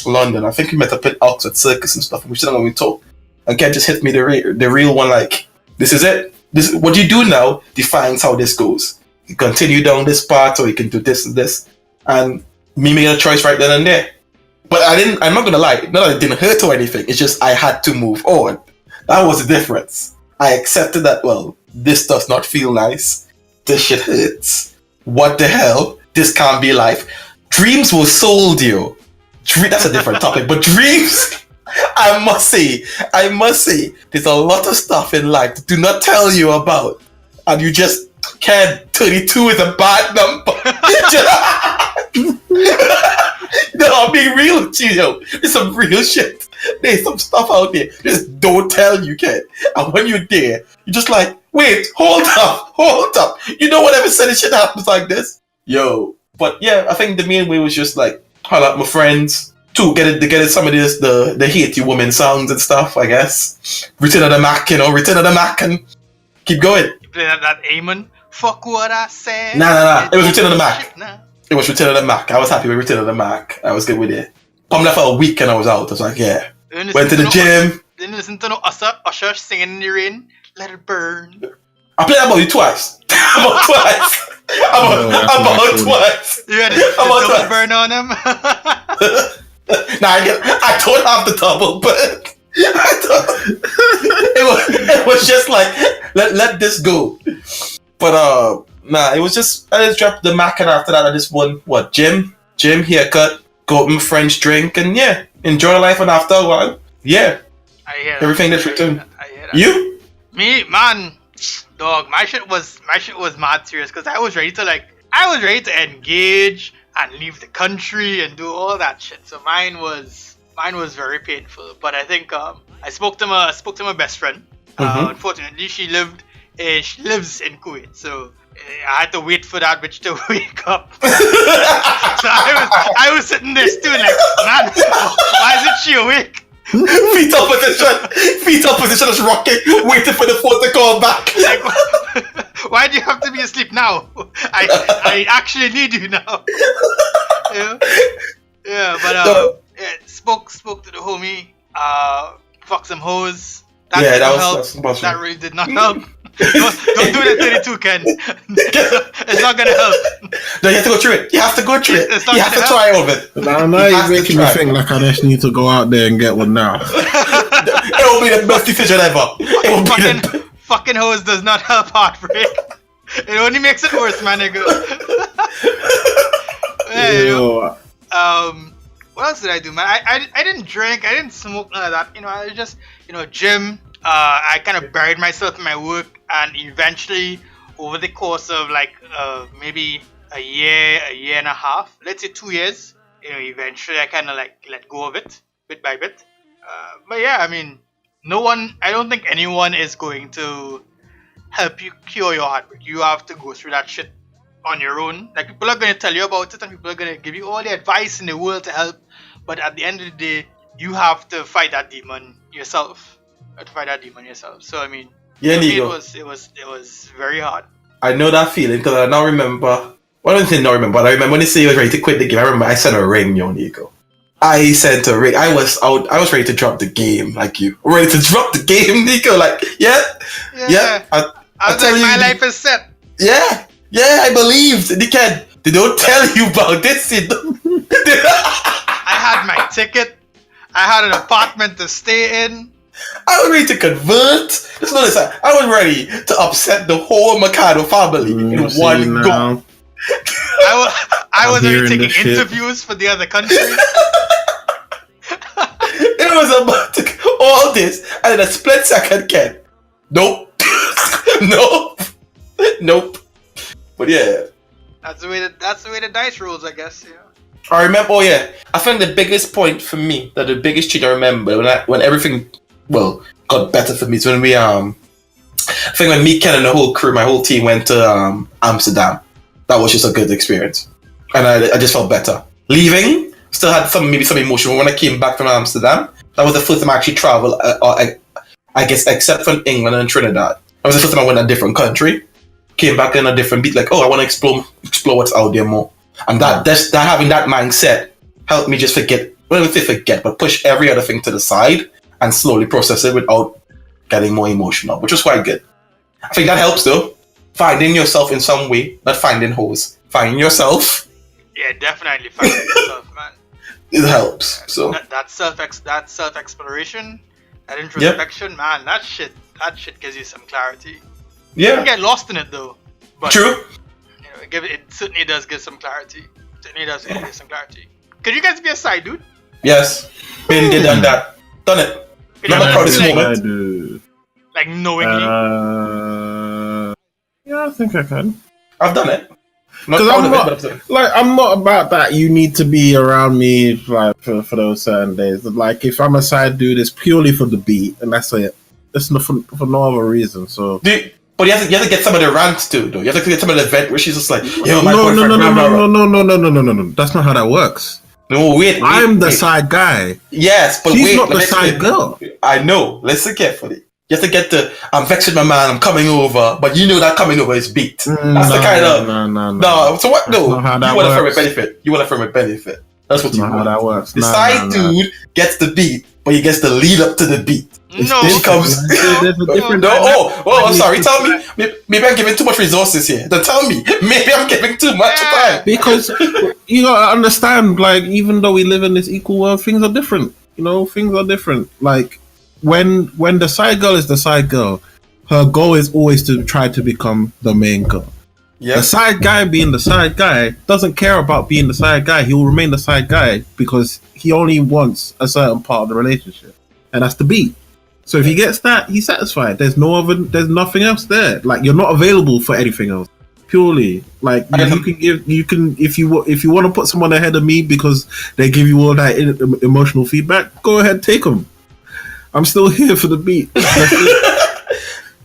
S2: London. I think we met up at Oxford Circus and stuff. And we sit down and we talk. And Ken just hit me the real one, like, this is it. What you do now defines how this goes. You continue down this path, or you can do this and this. And me making a choice right then and there. But I'm not gonna lie, not that it didn't hurt or anything, it's just I had to move on. That was the difference. I accepted that, well, this does not feel nice. This shit hurts. What the hell? This can't be life. Dreams were sold, yo. That's a different topic, but dreams... I must say, there's a lot of stuff in life that do not tell you about, and you just can't. 32 is a bad number. No, I'm being real with you, yo. There's some real shit. There's some stuff out there. Just don't tell you, kid. And when you're there, you're just like, wait, hold up. You know whatever said this shit happens like this? Yo. But yeah, I think the main way was just like, holler at my friends. To get it some of this, the Haiti woman songs and stuff, I guess. Return of the Mac and keep going.
S1: You play that Amen? Fuck what I said.
S2: Nah. It was Return of the Mac. It was Return of the Mac. I was happy with Return of the Mac. I was good with it. I'm left for a week and I was out. I was like, yeah. Went to the gym.
S1: Didn't listen to no Usher singing in the rain. Let it burn.
S2: I played about you twice. About twice.
S1: You had a double burn on him?
S2: Nah, I don't have the double, but it was just like let this go. But nah, it was just I just dropped the Mac, and after that I just won gym haircut, go out with my friends, drink, and yeah, enjoy the life. And after a while, yeah,
S1: I hear
S2: everything that's returned.
S1: I hear that.
S2: You?
S1: Me, man, dog. My shit was mad serious because I was ready to engage and leave the country and do all that shit. So mine was very painful. But I think I spoke to my best friend. Unfortunately, she lives in Kuwait, so I had to wait for that bitch to wake up. So I was sitting there still like, man, why isn't she awake?
S2: Feet up position, just rocking, waiting for the phone to call back.
S1: Like, Why do you have to be asleep now? I actually need you now. Yeah, yeah, but yeah, spoke to the homie. Fuck some hoes. That that really did not help. Don't do that 32, Ken. It's not gonna help.
S2: No, you have to go through it. You have to go through it. You have to try all of it.
S3: Now you're making me think like I just need to go out there and get one now.
S2: It will be the best decision ever. It will be
S1: fucking hose does not help heartbreak. It only makes it worse, man, nigga. Yeah, what else did I do, man? I didn't drink, I didn't smoke, none of that. I just, gym. I kind of buried myself in my work, and eventually, over the course of maybe a year and a half, let's say 2 years, eventually I kind of let go of it bit by bit. But yeah, I mean, I don't think anyone is going to help you cure your heartbreak. You have to go through that shit on your own. Like, people are going to tell you about it, and people are going to give you all the advice in the world to help. But at the end of the day, you have to fight that demon yourself. So I mean,
S2: yeah,
S1: it was very hard.
S2: I know that feeling because I now remember. Well, I don't think I remember, but I remember when he said he was ready to quit the game. I remember I sent a ring, yo, Nico. I sent a ring. I was ready to drop the game, like you. Ready to drop the game, Nico. Like, yeah. I tell you,
S1: my life is set.
S2: Yeah, I believed. Dickhead, they don't tell you about this.
S1: I had my ticket. I had an apartment to stay in.
S2: I was ready to convert. Just notice that I was ready to upset the whole Mikado family in one go.
S1: I was already taking interviews for the other countries.
S2: It was about to all this, and in a split second, Ken. Nope. Nope. But yeah,
S1: that's the way the dice rolls, I guess. Yeah.
S2: I remember. Oh yeah, I think the biggest point for me, the biggest change I remember when everything got better for me is when we I think when me, Ken, and the whole crew, my whole team went to Amsterdam. That was just a good experience, and I just felt better. Leaving, still had some emotion. But when I came back from Amsterdam, that was the first time I actually traveled. I guess except from England and Trinidad, that was the first time I went to a different country. Came back in a different beat, like, I want to explore what's out there more. And that having that mindset helped me just but push every other thing to the side and slowly process it without getting more emotional, which was quite good. I think that helps though. Finding yourself in some way, not finding hoes. Finding yourself.
S1: Yeah, definitely finding yourself, man.
S2: It helps. So
S1: that self exploration, that introspection, man, that shit gives you some clarity.
S2: Yeah.
S1: You can get lost in it though. But,
S2: true.
S1: It certainly does give some clarity. Could you guys be a side dude?
S2: Yes. Been there, done that. Done it. Not the proudest moment.
S1: Like knowingly.
S3: Yeah, I think I can.
S2: I've done it.
S3: Because I'm not about that. You need to be around me for those certain days. Like, if I'm a side dude, it's purely for the beat, and that's it. It's not for no other reason. So.
S2: But you have to get some of the rants too, though. You have to get some of the event where she's just like, yo, my
S3: boyfriend. No. That's not how that works.
S2: No, wait.
S3: I'm the side guy.
S2: Yes, but
S3: she's not the side girl.
S2: I know. Listen carefully. You have to get I'm vexed with my man, I'm coming over, but you know that coming over is beat. That's the kind of... No. So what? No. You want it from a benefit. That's what you want.
S3: How that works.
S2: The side dude gets the beat, but he gets the lead up to the beat.
S1: No.
S2: Then comes...
S3: There's a different...
S2: I'm sorry. Tell me. Maybe I'm giving too much resources here. Then tell me. Maybe I'm giving too much time.
S3: Because you gotta understand, like, even though we live in this equal world, things are different. Things are different. Like, when the side girl is the side girl, her goal is always to try to become the main girl. Yep. The side guy being the side guy doesn't care about being the side guy. He will remain the side guy because he only wants a certain part of the relationship, and that's the beat. So if he gets that, he's satisfied. There's nothing else there. Like, you're not available for anything else. Purely, like, you can if you want to put someone ahead of me because they give you all that emotional feedback, go ahead, take them. I'm still here for the beat.
S2: I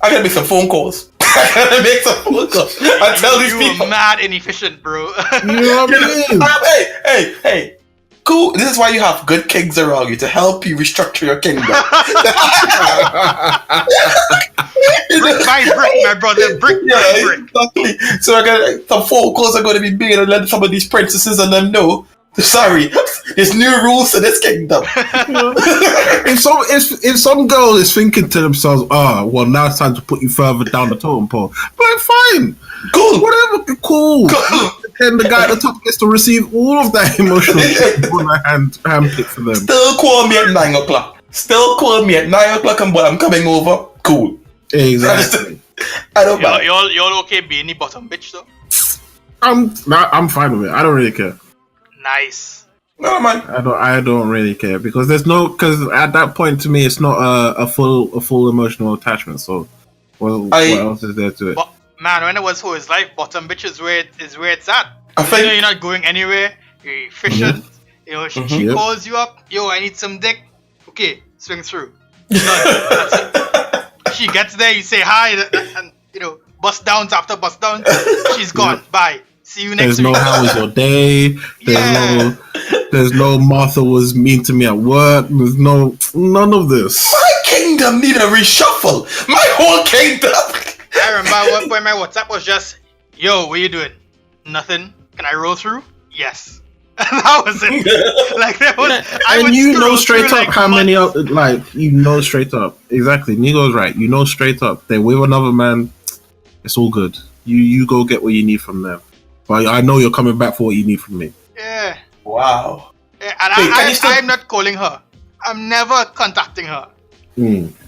S2: gotta make some phone calls. I tell these people.
S1: You're mad inefficient, bro.
S3: You know what I mean?
S2: Hey. Cool. This is why you have good kings around you to help you restructure your kingdom.
S1: Brick by brick, my brother. Brick by brick.
S2: Exactly. So I got some phone calls are going to be made and let some of these princesses and them know. Sorry, there's new rules to this kingdom.
S3: if some girl is thinking to themselves, well, now it's time to put you further down the totem pole. Like, fine,
S2: Cool.
S3: whatever, cool. Then the guy at the top gets to receive all of that emotional shit when I handpick for them.
S2: Still call me at 9 o'clock. Still call me at 9 o'clock and I'm coming over. Cool.
S3: Exactly.
S2: I don't mind.
S1: Y'all okay being the bottom bitch though?
S3: I'm fine with it. I don't really care.
S1: Nice.
S2: No, man.
S3: I don't really care because because at that point to me it's not a full emotional attachment. So, what else is there to it?
S1: But man, when it was for his life, bottom bitch is where it's at.
S2: I think
S1: You're not going anywhere. You're efficient. You know, she calls you up. Yo, I need some dick. Okay, swing through. That's it. She gets there. You say hi, and you know, bust downs after bust downs. She's gone. Bye. See you next week.
S3: There's no how was your day. There's no Martha was mean to me at work. There's none of this.
S2: my kingdom need a reshuffle. My whole kingdom.
S1: I remember when my WhatsApp was just, yo, what you doing? Nothing. Can I roll through? Yes. That was it. Like that was.
S3: And you know straight up how many straight up. Exactly. Nigo's right. You know straight up. They're with another man. It's all good. You go get what you need from them. But I know you're coming back for what you need from me.
S1: Yeah.
S2: Wow.
S1: Yeah, and I'm not calling her. I'm never contacting her.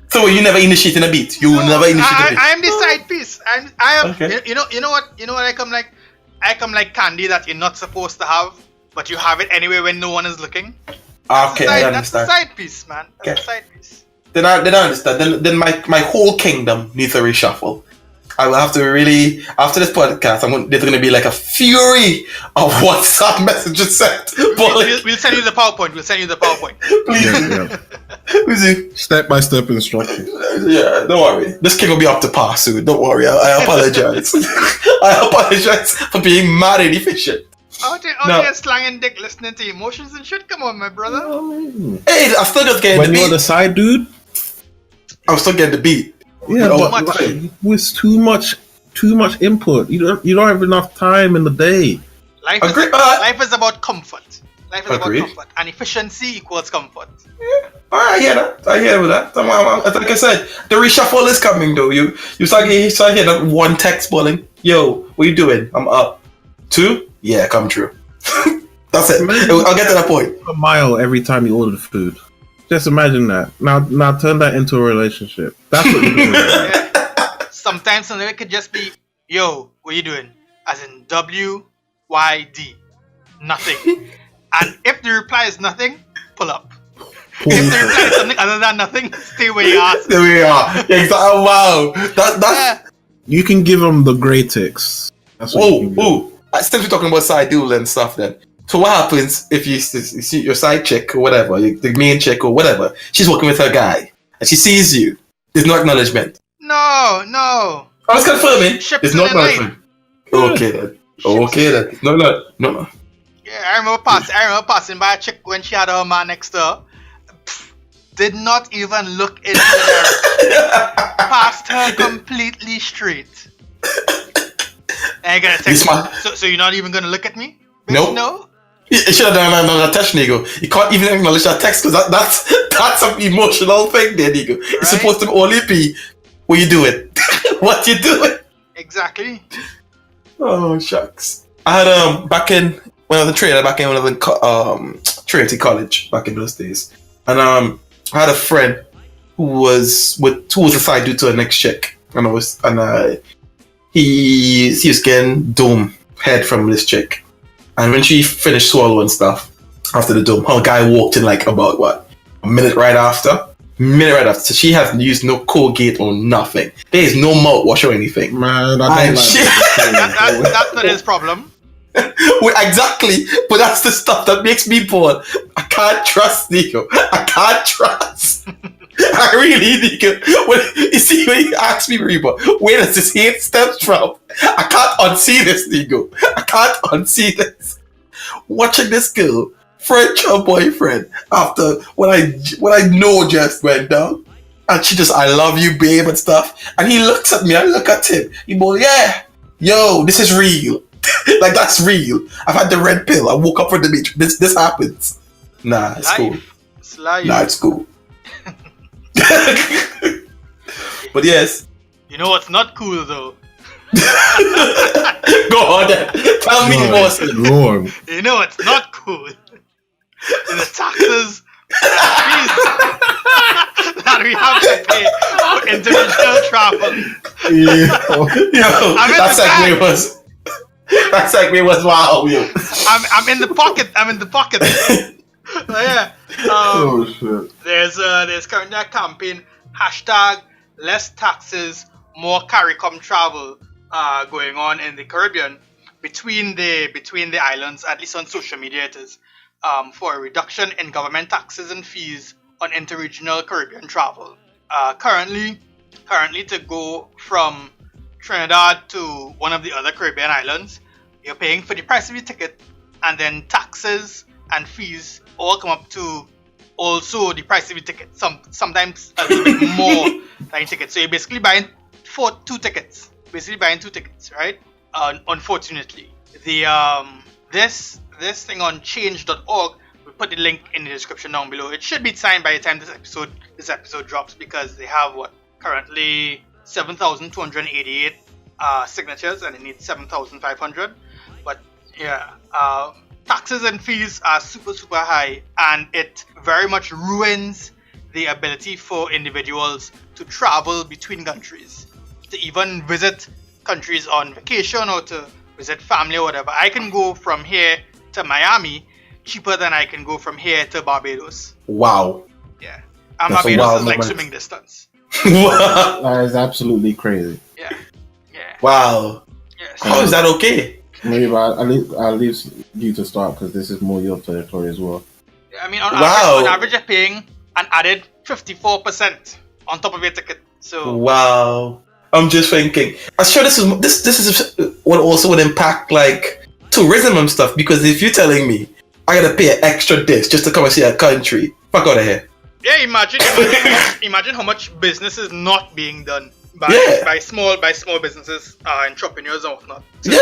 S2: So you never initiating a beat. You never initiate a beat.
S1: I am the side piece. I am.
S2: Okay.
S1: You know what I come like. I come like candy that you're not supposed to have, but you have it anyway when no one is looking.
S2: Okay, I understand.
S1: That's the side piece, man. That's the side piece.
S2: Then I understand. Then my whole kingdom needs a reshuffle. I will have to really, after this podcast, there's going to be like a fury of WhatsApp messages sent.
S1: We'll send you the PowerPoint.
S2: Please.
S3: Step by step instructions.
S2: Yeah, don't worry. This king will be up to par soon. Don't worry. I apologize. I apologize for being mad and inefficient.
S1: Out here slanging dick, listening to emotions and shit. Come on, my brother.
S2: Hey, I still just getting the beat.
S3: When you're the side dude,
S2: I'm still getting the beat.
S3: yeah, but with too much input, you don't have enough time in the day.
S1: Life is about comfort. Life is about comfort, and efficiency equals comfort.
S2: Yeah. I hear that. I hear that. Like I said, the reshuffle is coming though. You start hearing that one text balling. Yo, what you doing? I'm up. 2? Yeah, come true. That's it. I'll get to that point.
S3: A mile every time you order the food. Just imagine that. Now turn that into a relationship. That's what you're doing.
S1: Yeah. Sometimes it could just be, yo, what you doing? As in WYD. Nothing. And if the reply is nothing, pull up. If the reply is something other than nothing, stay where you are.
S2: There we are. Exactly. Wow. That's
S3: You can give them the grey ticks. That's what you can do.
S2: Since we're talking about side duel and stuff then. So what happens if you see your side chick or whatever, the main chick or whatever, she's working with her guy and she sees you. There's no acknowledgement.
S1: No.
S2: I was confirming. There's no acknowledgement. Okay then. No.
S1: Yeah, I remember passing by a chick when she had her man next to her. Did not even look into her. Passed her completely straight. And I gotta text you. So you're not even gonna look at me?
S2: Nope.
S1: No.
S2: You should have done another text, Nigo. You can't even acknowledge that text because that's an emotional thing there, Nigo. Right? It's supposed to only be, what you doing? What you doing?
S1: Exactly.
S2: Oh, shucks. I had, back in, when I was a trainer, back in when I was in Trinity College, back in those days. And I had a friend who was a side dude to a next chick. And he was getting dome head from this chick. And when she finished swallowing stuff after the dome, her guy walked in like about a minute right after. So she hasn't used no Colgate or nothing. There is no mouthwash or anything.
S3: Man, that's
S1: not his problem.
S2: Well, exactly, but that's the stuff that makes me bored. I can't trust Nico. I can't trust. I really, Nico. When you ask me, Reba, where does this hate stems from? I can't unsee this, Nico. I can't unsee this. Watching this girl, French her boyfriend, after what I know just went down, And she just, I love you, babe, and stuff. And he looks at me, I look at him. He goes, yeah, yo, this is real. Like, that's real. I've had the red pill. I woke up from the beach. This happens. Nah, it's cool.
S1: It's life.
S2: Nah, it's cool. But yes.
S1: You know what's not cool though?
S2: Go on then. Tell me more.
S3: Lord.
S1: You know what's not cool? The taxes and fees that we have to pay for international travel.
S2: Yo, that segue was wow, yo.
S1: I'm in the pocket. So yeah.
S3: Oh shit.
S1: There's currently a campaign hashtag less taxes, more CARICOM travel going on in the Caribbean between the islands, at least on social media it is, for a reduction in government taxes and fees on inter-regional Caribbean travel. Currently to go from Trinidad to one of the other Caribbean islands, you're paying for the price of your ticket, and then taxes and fees all come up to also the price of your ticket. Sometimes a little bit more than your ticket. So you're basically buying two tickets, right? Unfortunately, the this thing on change.org, we put the link in the description down below. It should be signed by the time this episode drops, because they have currently 7,288 signatures, and they need 7,500. But yeah, taxes and fees are super high, and it very much ruins the ability for individuals to travel between countries, to even visit countries on vacation or to visit family or whatever. I can go from here to Miami cheaper than I can go from here to Barbados.
S2: Wow.
S1: Yeah. And Barbados is like swimming distance.
S3: That is absolutely crazy.
S1: Yeah.
S2: Wow.
S1: Yes.
S2: How is that okay?
S3: Maybe, but I'll leave you to start, because this is more your territory as well.
S1: Yeah, I mean, on average, you're paying an added 54% on top of your ticket. So
S2: wow. I'm just thinking. I'm sure this is what also would impact like tourism and stuff, because if you're telling me I gotta pay an extra this just to come and see a country, fuck out of here.
S1: Yeah, imagine how much business is not being done by small businesses, entrepreneurs and whatnot. So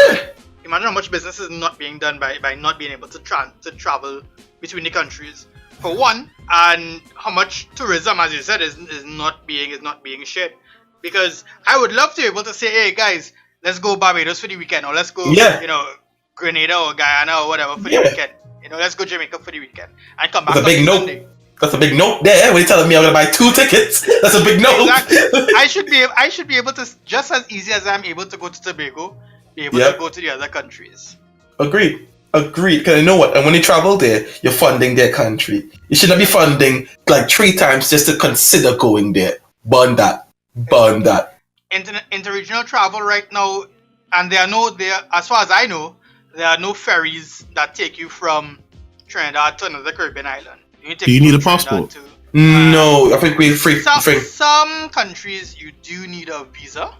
S1: imagine how much business is not being done by not being able to travel between the countries, for one, and how much tourism, as you said, is not being shared. Because I would love to be able to say, hey guys, let's go Barbados for the weekend, or let's go Grenada or Guyana or whatever for the weekend. Let's go Jamaica for the weekend and come back.
S2: That's a big note. That's a big note there. When you're telling me I'm gonna buy 2 tickets, that's a big note.
S1: Exactly. I should be able to, just as easy as I'm able to go to Tobago, be able to go to the other countries.
S2: Agreed. Because you know what? And when you travel there, you're funding their country. You should not be funding like 3 times just to consider going there. Burn that.
S1: Interregional travel right now, and as far as I know, there are no ferries that take you from Trinidad to another Caribbean island.
S3: Do you need a passport?
S2: No, I think we're free.
S1: Some countries you do need a visa,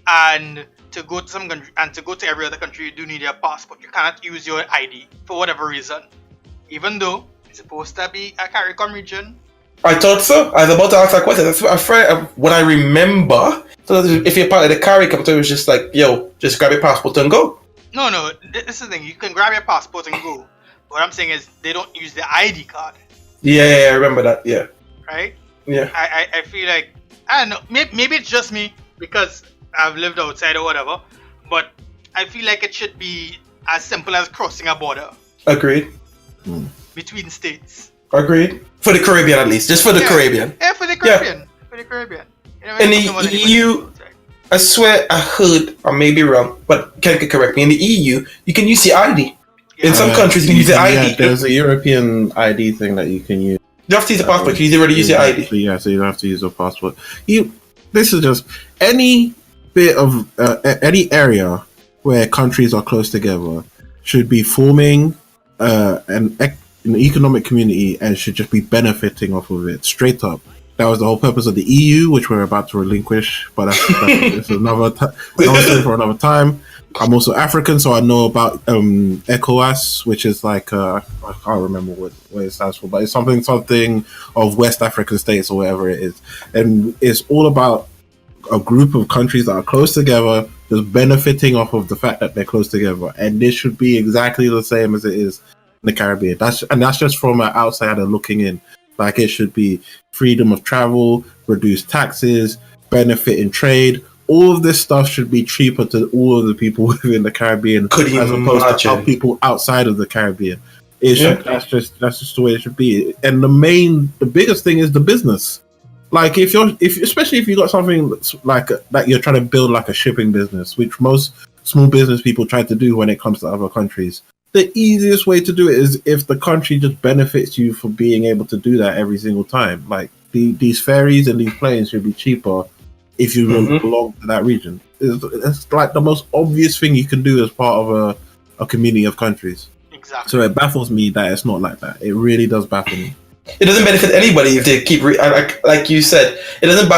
S1: and to go to some country and to go to every other country you do need a passport. You cannot use your ID for whatever reason, even though it's supposed to be a CARICOM region.
S2: I thought so. I was about to ask that question. That's what I remember. So if you're part of the CARICOM, it was just like, yo, just grab your passport and go. No.
S1: This is the thing. You can grab your passport and go. What I'm saying is they don't use the ID card.
S2: Yeah, I remember that. Yeah.
S1: Right?
S2: Yeah.
S1: I feel like, I don't know. Maybe it's just me because I've lived outside or whatever. But I feel like it should be as simple as crossing a border.
S2: Agreed.
S1: Between states.
S2: Agreed. For the Caribbean, at least. Just for the Caribbean.
S1: Yeah, for the Caribbean. For the Caribbean.
S2: In the EU, I swear I heard, I may be wrong, but Ken can correct me. In the EU, you can use your ID. In some countries, you can use your ID.
S3: Yeah, there's a European ID thing that you can use.
S2: You have to use a passport. You already use your ID.
S3: Yeah, so you don't have to use a passport. This is just any bit of any area where countries are close together should be forming an economic community and should just be benefiting off of it straight up. That was the whole purpose of the EU, which we're about to relinquish, but that's another story for another time. I'm also African, so I know about ECOWAS, which is like I can't remember what it stands for, but it's something of West African states or whatever it is, and it's all about a group of countries that are close together, just benefiting off of the fact that they're close together, and this should be exactly the same as it is in the Caribbean. That's just from an outsider looking in. Like, it should be freedom of travel, reduced taxes, benefit in trade. All of this stuff should be cheaper to all of the people within the Caribbean, as opposed to people outside of the Caribbean. That's just the way it should be. And the biggest thing is the business. Like, especially if you got something like that, you're trying to build like a shipping business, which most small business people try to do when it comes to other countries. The easiest way to do it is if the country just benefits you for being able to do that every single time. Like, these ferries and these planes should be cheaper if you belong to that region. It's like the most obvious thing you can do as part of a community of countries.
S1: Exactly.
S3: So it baffles me that it's not like that. It really does baffle me.
S2: It doesn't benefit anybody if they keep like you said. It doesn't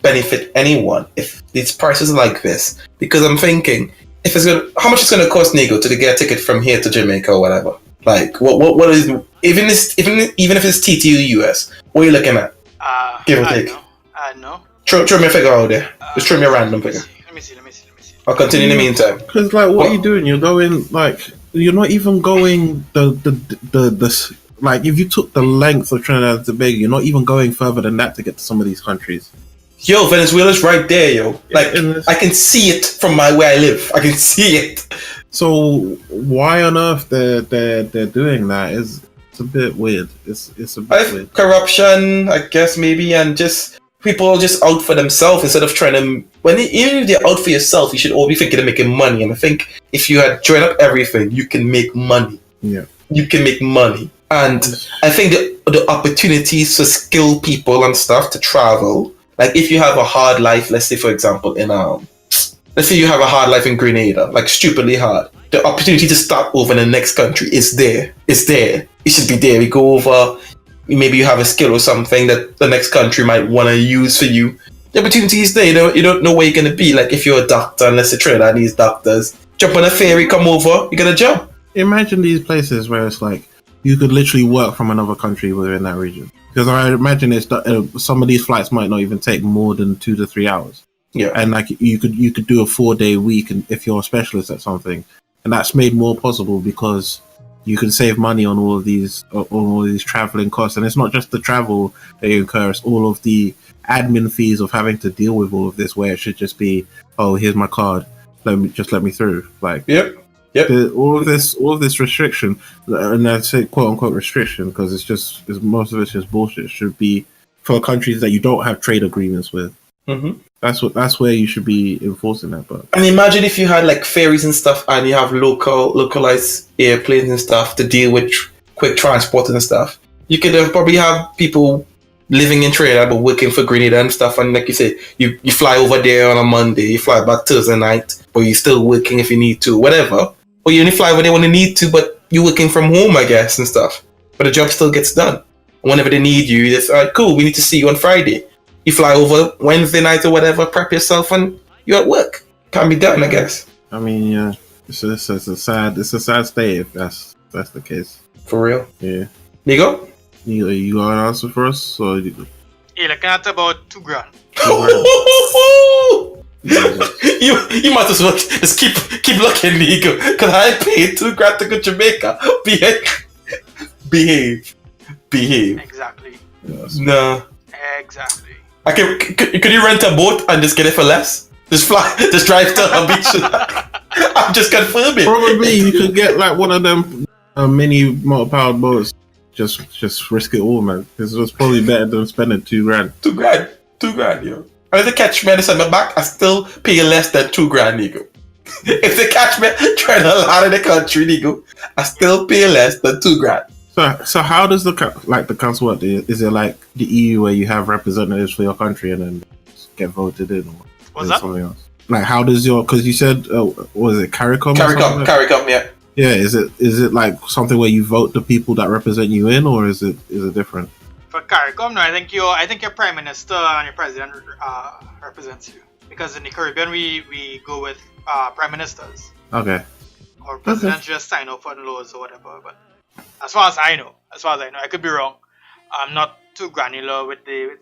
S2: benefit anyone if these prices are like this. Because I'm thinking, if it's how much it's gonna cost Nego to get a ticket from here to Jamaica or whatever? Like, what is even if it's TTU US? What are you looking at? Give or take.
S1: I know.
S2: Throw me a figure out there. Just throw me a random figure.
S1: Let me see.
S2: I'll continue in the meantime.
S3: Because what are you doing? You're going you're not even going the like, if you took the length of Trinidad and Tobago, you're not even going further than that to get to some of these countries.
S2: Yo, Venezuela's right there, yo. Like, I can see it from where I live. I can see it.
S3: So why on earth they're doing that? It's a bit weird. It's a bit weird.
S2: Corruption, I guess, maybe, and just people just out for themselves instead of trying to. Even if you're out for yourself, you should all be thinking of making money. And I think if you had joined up everything, you can make money.
S3: Yeah, you
S2: can make money. And I think the opportunities for skilled people and stuff to travel, like if you have a hard life, let's say for example let's say you have a hard life in Grenada, like stupidly hard, the opportunity to start over in the next country is there. It's there. It should be there. We go over, maybe you have a skill or something that the next country might want to use for you. The opportunity is there. You don't know where you're going to be. Like if you're a doctor, unless you're Trinidadese doctors, jump on a ferry, come over, you get a job.
S3: Imagine these places where it's like, you could literally work from another country within that region. Because I imagine some of these flights might not even take more than 2 to 3 hours.
S2: Yeah. And
S3: like you could do a 4-day week, and if you're a specialist at something, and that's made more possible because you can save money on all of these traveling costs. And it's not just the travel that you incur; it's all of the admin fees of having to deal with all of this. Where it should just be, oh, here's my card, let me through. Like,
S2: yep.
S3: All of this restriction, and I say quote unquote restriction because most of it's just bullshit. Should be for countries that you don't have trade agreements with.
S2: Mm-hmm.
S3: That's where you should be enforcing that. But
S2: and imagine if you had like ferries and stuff, and you have localized airplanes and stuff to deal with quick transport and stuff. You could probably have people living in Trinidad but working for Grenada and stuff. And like you say, you fly over there on a Monday, you fly back Thursday night, but you're still working if you need to, whatever. Or you only fly over there when you need to, but you're working from home, I guess, and stuff. But the job still gets done. Whenever they need you, it's all right, cool, we need to see you on Friday. You fly over Wednesday night or whatever, prep yourself, and you're at work. Can be done, I guess.
S3: I mean, yeah, it's a sad state if that's the case.
S2: For real?
S3: Yeah.
S2: Nigo?
S3: You got an answer for us? Or
S1: you're looking at about $2,000.
S2: You might as well just keep looking, Nigo, because I paid $2,000 to go to Jamaica. Behave.
S1: Exactly.
S3: Yes.
S2: No.
S1: Exactly.
S2: Could you rent a boat and just get it for less? Just drive to a beach. I'm just confirming.
S3: Probably you could get like one of them mini motor-powered boats. Just risk it all, man. Because it was probably better than spending $2,000.
S2: $2,000, yo. If they catch me and send me back, I still pay less than $2,000, nigga. If they catch me trying to land in the country, nigga, I still pay less than $2,000.
S3: So how does the council work? Is it like the EU where you have representatives for your country and then get voted in, or
S1: what's that?
S3: Something else? Like, how does because you said was it CARICOM?
S2: CARICOM, yeah.
S3: Yeah, is it like something where you vote the people that represent you in, or is it different?
S1: For CARICOM, CARICOM. No, I think your prime minister and your president represents you, because in the Caribbean we go with prime ministers.
S3: Okay.
S1: Or presidents just sign off on laws or whatever. But as far as I know, I could be wrong. I'm not too granular with the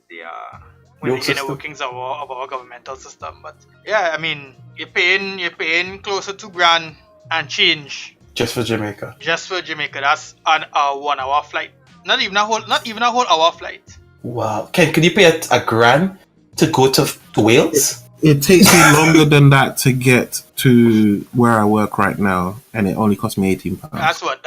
S1: inner workings of our governmental system. But yeah, I mean, you're paying close to $2,000 and change
S2: Just for Jamaica.
S1: That's on a 1 hour flight. Not even a whole hour flight.
S2: Wow. Can you pay $1,000 to go to Wales?
S3: It takes me longer than that to get to where I work right now, and it only cost me £18.
S1: That's what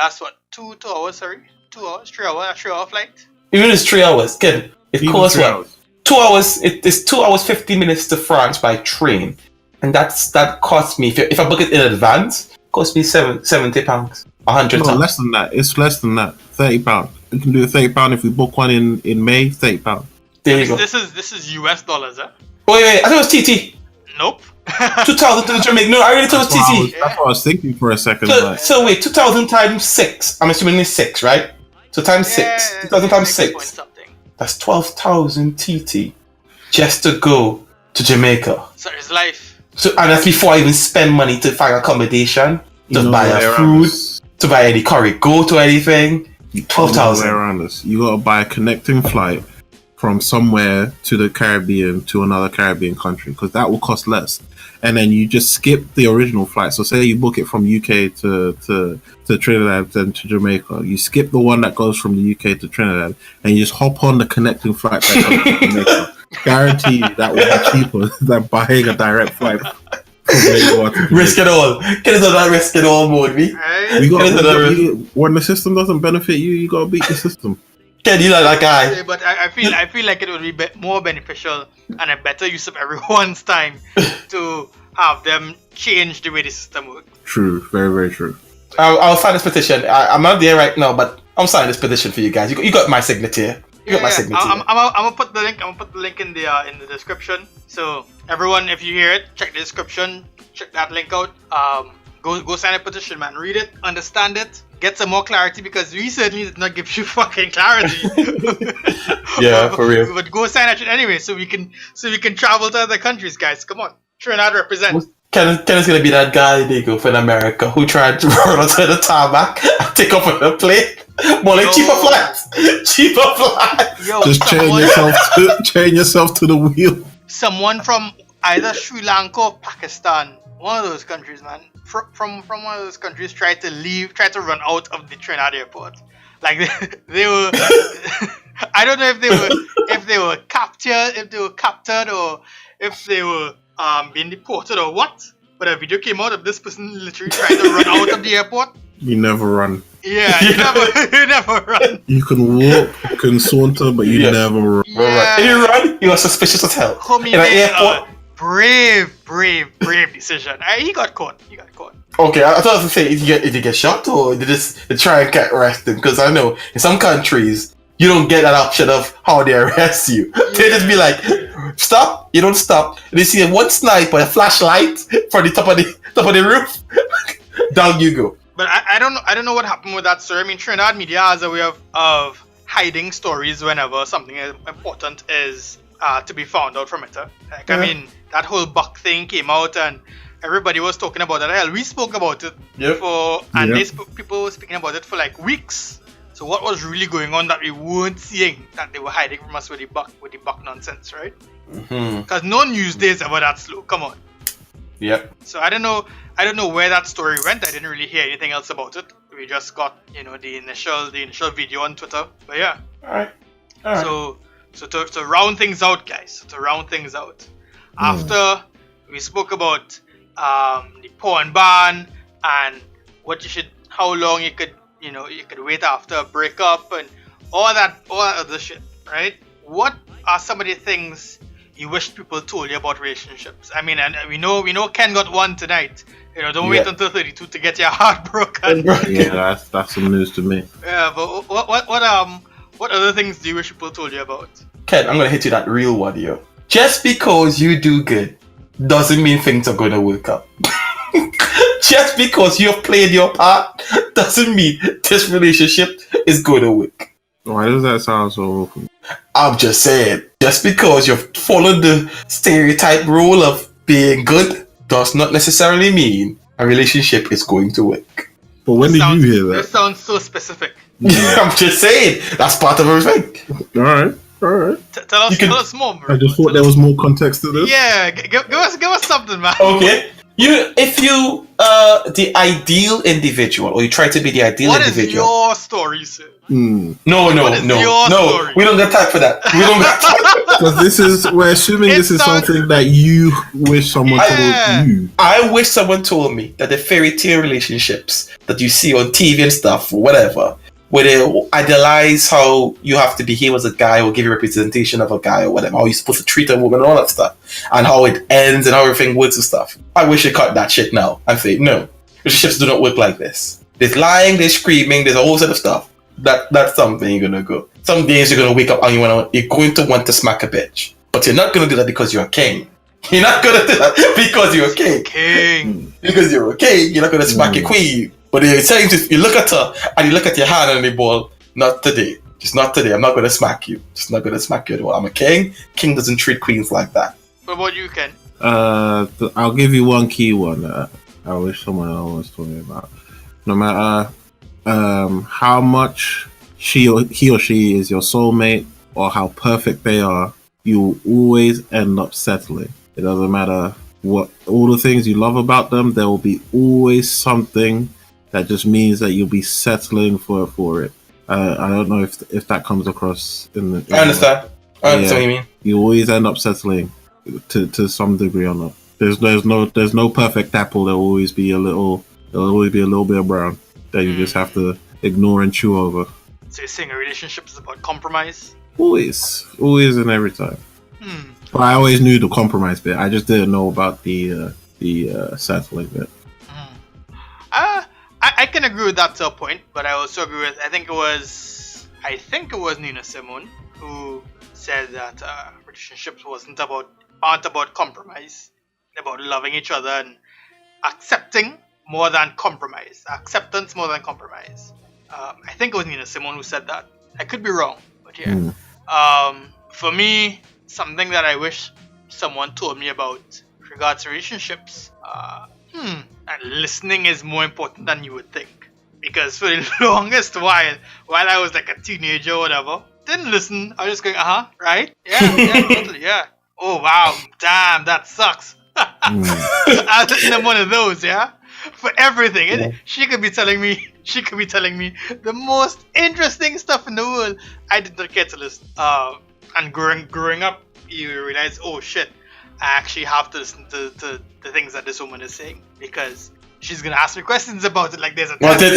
S1: 2 hours, sorry? 2 hours, 3 hours, a 3 hour flight?
S2: Even if it's 3 hours, Ken, it costs what? 2 hours. It's 2 hours 50 minutes to France by train, and that costs me, if I book it in advance, it costs me £70, £100.
S3: No, less than that. It's less than that. £30. We can do a £30 if we book one in May. £30.
S2: There you go.
S1: This is US dollars, eh?
S2: Wait, I thought it was TT.
S1: Nope.
S2: 2,000 to Jamaica. No, I really thought it was TT.
S3: That's what I was thinking for a second.
S2: So wait, 2,000 times 6. I'm assuming it's 6, right? So times 6. 2,000 times 6. That's 12,000 TT just to go to Jamaica.
S1: So it's life.
S2: So, and that's before I even spend money to find accommodation, to buy a food, to buy any CARICOM, to anything. 12,000.
S3: Around us. You gotta buy a connecting flight from somewhere to the Caribbean to another Caribbean country, because that will cost less. And then you just skip the original flight. So say you book it from UK to Trinidad and to Jamaica. You skip the one that goes from the UK to Trinidad, and you just hop on the connecting flight that goes to Jamaica. Guarantee you that will be cheaper than buying a direct flight.
S2: Risk it all. Get into that risk it all mode, me.
S3: When the system doesn't benefit you, you gotta beat the system.
S2: Ken, you like that guy.
S1: Yeah, but I feel like it would be more beneficial and a better use of everyone's time to have them change the way the system works.
S3: True, very, very true.
S2: I'll sign this petition. I'm not there right now, but I'm signing this petition for you guys. You got my signature. You got my signature.
S1: I'm gonna put the link. I'm gonna put the link in the description. So everyone, if you hear it, check the description. Check that link out. Go sign a petition, man. Read it, understand it, get some more clarity, because we certainly did not give you fucking clarity.
S2: Yeah, for real.
S1: But go sign that shit anyway, so we can travel to other countries, guys. Come on, Trinidad represent.
S2: Ken is gonna be that guy they go from America who tried to run onto the tarmac and take off on the plane. More like cheaper flights.
S1: Yo,
S3: just chain yourself to the wheel.
S1: Someone from either Sri Lanka or Pakistan, one of those countries, man. From one of those countries tried to run out of the Trinidad airport. Like they were I don't know if they were captured or if they were being deported or what. But a video came out of this person literally trying to run out of the airport.
S3: You never run.
S1: Yeah, you never run.
S3: You can walk, you can saunter, but you never run.
S1: Yeah.
S2: If you run, you are suspicious as hell.
S1: Homie
S2: in an airport.
S1: Brave decision. He got caught.
S2: Okay, I thought I was gonna say, did you get shot or they try and get arrested? Because I know in some countries you don't get that option of how they arrest you. Yeah. They just be like, stop. You don't stop. They see one sniper, a flashlight from the top of the roof. Down you go.
S1: But I don't know what happened with that story. I mean, Trinidad media has a way of hiding stories whenever something important is to be found out from it. Like, I mean, that whole buck thing came out and everybody was talking about it. Hell, we spoke about it people were speaking about it for like weeks. So what was really going on that we weren't seeing, that they were hiding from us with the buck nonsense, right? Because no news day is ever that slow. Come on.
S2: Yep.
S1: So I don't know where that story went. I didn't really hear anything else about it. We just got, the initial video on Twitter. But yeah.
S2: All right.
S1: So to round things out, guys. After we spoke about the porn ban and how long you could wait after a breakup and all that other shit, right? What are some of the things you wish people told you about relationships? I mean, and we know Ken got one tonight. Don't wait until 32 to get your heart broken.
S3: Yeah, that's some news to me.
S1: Yeah, but what other things do you wish people told you about?
S2: Ken, I'm gonna hit you that real one, yo. Just because you do good doesn't mean things are gonna work out. Just because you've played your part doesn't mean this relationship is gonna work.
S3: Why does that sound so awful?
S2: I'm just saying, just because you've followed the stereotype rule of being good does not necessarily mean a relationship is going to work.
S3: But when did you hear that?
S1: This sounds so specific.
S2: I'm just saying, that's part of everything.
S3: All right.
S1: Tell us more, bro.
S3: I just thought there was more context to this.
S1: Yeah, give us something, man.
S2: Okay. If you the ideal individual, or you try to be the ideal individual.
S1: What is your story, sir?
S2: No.
S1: Story?
S2: We don't got time for that. We don't got time.
S3: Because we're assuming this is something that you wish someone told you.
S2: I wish someone told me that the fairy tale relationships that you see on TV and stuff, or whatever, where they idealize how you have to behave as a guy or give you representation of a guy or whatever, how you're supposed to treat a woman and all that stuff, and how it ends and how everything works and stuff. I wish they cut that shit now and say, no, relationships do not work like this. There's lying, there's screaming, there's a whole set of stuff. That's something you're gonna go. Some days you're gonna wake up and you're going to want to smack a bitch. But you're not gonna do that because you're a king. You're not gonna do that because you're a king. Because you're a king, you're not gonna smack a queen. But you look at her and you look at your hand and the ball, not today. Just not today. I'm not gonna smack you. Just not gonna smack you at all. I'm a king. King doesn't treat queens like that.
S1: What about you, Ken?
S3: I'll give you one key one that I wish someone else was talking about. No matter how much he or she is your soulmate or how perfect they are, you will always end up settling. It doesn't matter what all the things you love about them, there will be always something that just means that you'll be settling for it. I don't know if that comes across in the.
S2: I understand. I understand what you mean.
S3: You always end up settling to some degree or not. There's no perfect apple. There'll always be a little bit of brown that you just have to ignore and chew over.
S1: So you're saying a relationship is about compromise?
S3: Always and every time. But I always knew the compromise bit. I just didn't know about the settling bit.
S1: I can agree with that to a point, but I also agree with I think it was Nina Simone who said that relationships aren't about compromise. They're about loving each other and accepting more than compromise. Acceptance more than compromise. I think it was Nina Simone who said that. I could be wrong, but yeah. For me, something that I wish someone told me about with regards to relationships, and listening is more important than you would think. Because for the longest while I was like a teenager or whatever, didn't listen. I was just going, right? Yeah, totally, yeah. Oh wow, damn, that sucks. I was in one of those, yeah. For everything, yeah. She could be telling me the most interesting stuff in the world. I did not care to listen. And growing up, you realize, oh shit, I actually have to listen to the things that this woman is saying because she's gonna ask me questions about it. Like there's a test.
S2: Don't tell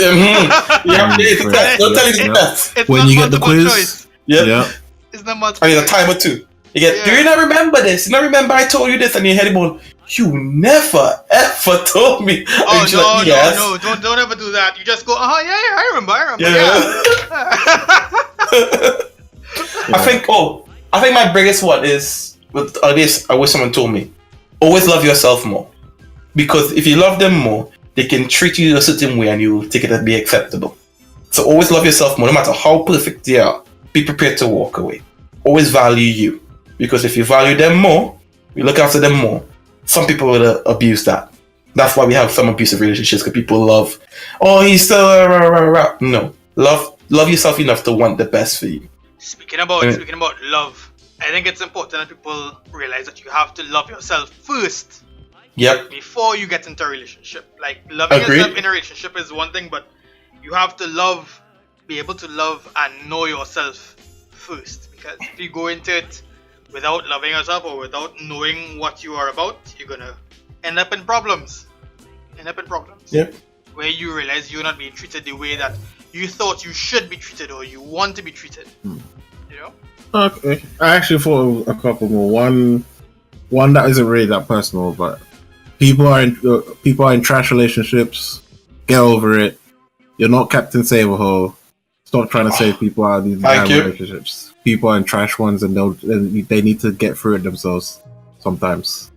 S2: you the test.
S1: It's
S3: when
S1: not
S3: you get the quiz.
S1: Choice.
S2: Yeah.
S1: It's not multiple.
S2: I mean, a time or two. You get. Do you not remember this? You not remember I told you this, and your head about. You never ever told me.
S1: Oh no! Don't ever do that. You just go. I remember.
S2: I think my biggest one is with this. I wish someone told me. Always love yourself more, because if you love them more, they can treat you a certain way, and you take it as be acceptable. So always love yourself more, no matter how perfect they are. Be prepared to walk away. Always value you, because if you value them more, you look after them more. Some people will abuse that. That's why we have some abusive relationships, because people love, he's still no. Love yourself enough to want the best for you.
S1: Speaking about love, I think it's important that people realize that you have to love yourself first.
S2: Yep.
S1: Before you get into a relationship. Like loving yourself in a relationship is one thing, but you have to be able to love and know yourself first. Because if you go into it without loving yourself or without knowing what you are about, you're gonna end up in problems.
S2: Yep.
S1: Where you realize you're not being treated the way that you thought you should be treated or you want to be treated. You know?
S3: Okay. I actually thought of a couple more. One that isn't really that personal, but people are in trash relationships. Get over it. You're not Captain Save-A-Ho. Stop trying to save people out of these bad relationships. People are in trash ones, and they need to get through it themselves sometimes.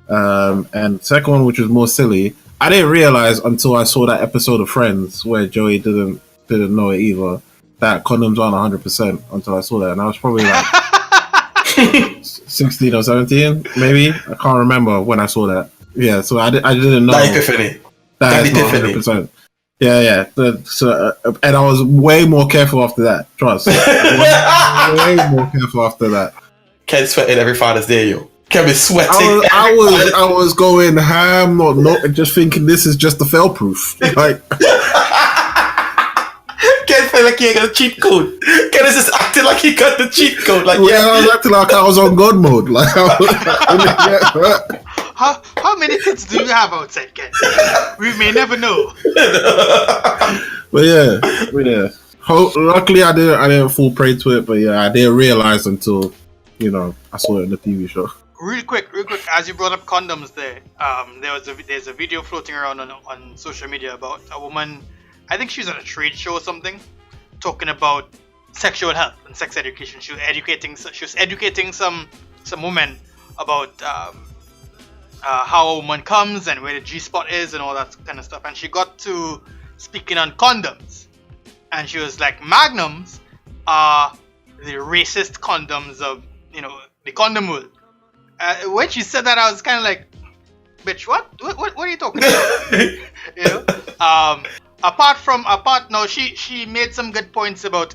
S3: And second one, which was more silly, I didn't realize until I saw that episode of Friends where Joey didn't know it either, that condoms aren't 100% until I saw that, and I was probably like 16 or 17, maybe. I can't remember when I saw that. Yeah, so I didn't know.
S2: That epiphany.
S3: That epiphany. 100%. Yeah. And I was way more careful after that. Trust. way more careful after that.
S2: Ken sweating every Father's Day, yo. Ken be sweating.
S3: I was going ham, not just thinking this is just the fail proof. Like.
S2: Ken felt like he ain't got a cheat code. Ken is just acting like he got the cheat code. Like,
S3: I was acting like I was on God mode. Like,
S1: how many kids do you have outside, Ken? We may never know.
S3: But yeah. Luckily, I didn't fall prey to it. But yeah, I didn't realize until I saw it in the TV show.
S1: Real quick, as you brought up condoms there, there's a video floating around on social media about a woman, I think she's on a trade show or something, talking about sexual health and sex education. She was educating some women about how a woman comes and where the G-spot is and all that kind of stuff. And she got to speaking on condoms. And she was like, Magnums are the racist condoms of, the condom world. When she said that, I was kind of like, bitch, what are you talking about? Now she made some good points about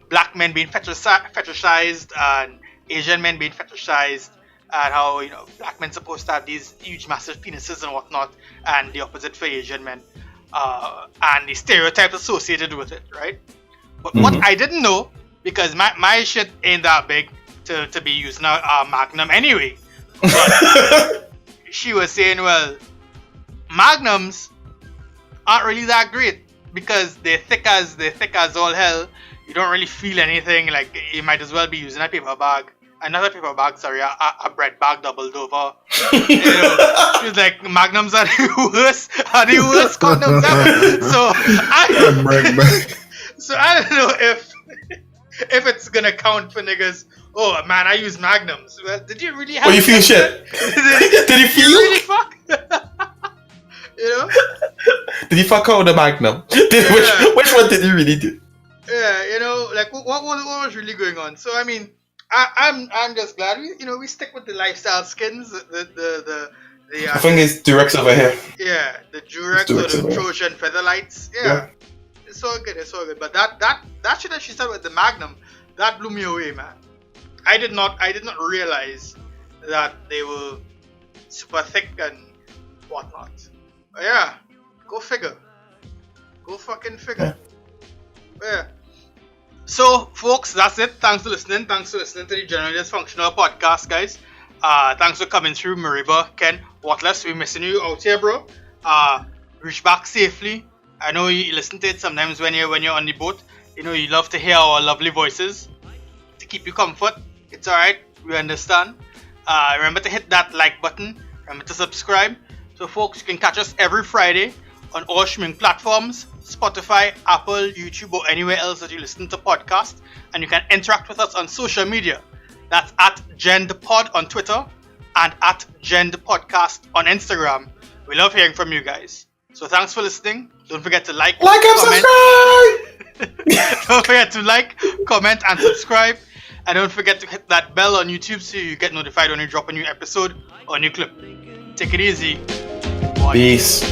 S1: black men being fetishized and Asian men being fetishized, and how black men supposed to have these huge massive penises and whatnot, and the opposite for Asian men, and the stereotypes associated with it, right? But what I didn't know, because my shit ain't that big to be using a Magnum anyway, but she was saying, well, Magnums aren't really that great because they're thick as all hell. You don't really feel anything. Like, you might as well be using a paper bag. Another paper bag, sorry, a bread bag doubled over. She's like, Magnums are the worst condoms ever. So I don't know if it's gonna count for niggas. Oh man, I use Magnums. Well, did you really have?
S2: Oh, you feel shit? Did you feel?
S1: You really fuck?
S2: Did you fuck out with the Magnum? Which one did you really do?
S1: Yeah, like what was really going on? So I mean, I'm just glad we stick with the lifestyle skins.
S2: I think it's Durex over here.
S1: Yeah, the Durex or the Trojan Featherlights. Yeah. It's all good. But that shit that she said with the Magnum, that blew me away, man. I did not realize that they were super thick and whatnot. But yeah, go figure. Go fucking figure. Yeah. So, folks, that's it. Thanks for listening. Thanks for listening to the Generally Dysfunctional podcast, guys. Thanks for coming through, Mariba, Ken, Whatless. We're missing you out here, bro. Reach back safely. I know you listen to it sometimes when you're on the boat. You love to hear our lovely voices to keep you comfort. It's alright. We understand. Remember to hit that like button. Remember to subscribe. So, folks, you can catch us every Friday on all streaming platforms, Spotify, Apple, YouTube, or anywhere else that you listen to podcasts. And you can interact with us on social media. That's at GendPod on Twitter and at GendPodcast on Instagram. We love hearing from you guys. So thanks for listening. Don't forget to like and
S2: subscribe.
S1: Don't forget to like, comment, and subscribe. And don't forget to hit that bell on YouTube so you get notified when we drop a new episode or a new clip. Take it easy.
S2: Peace.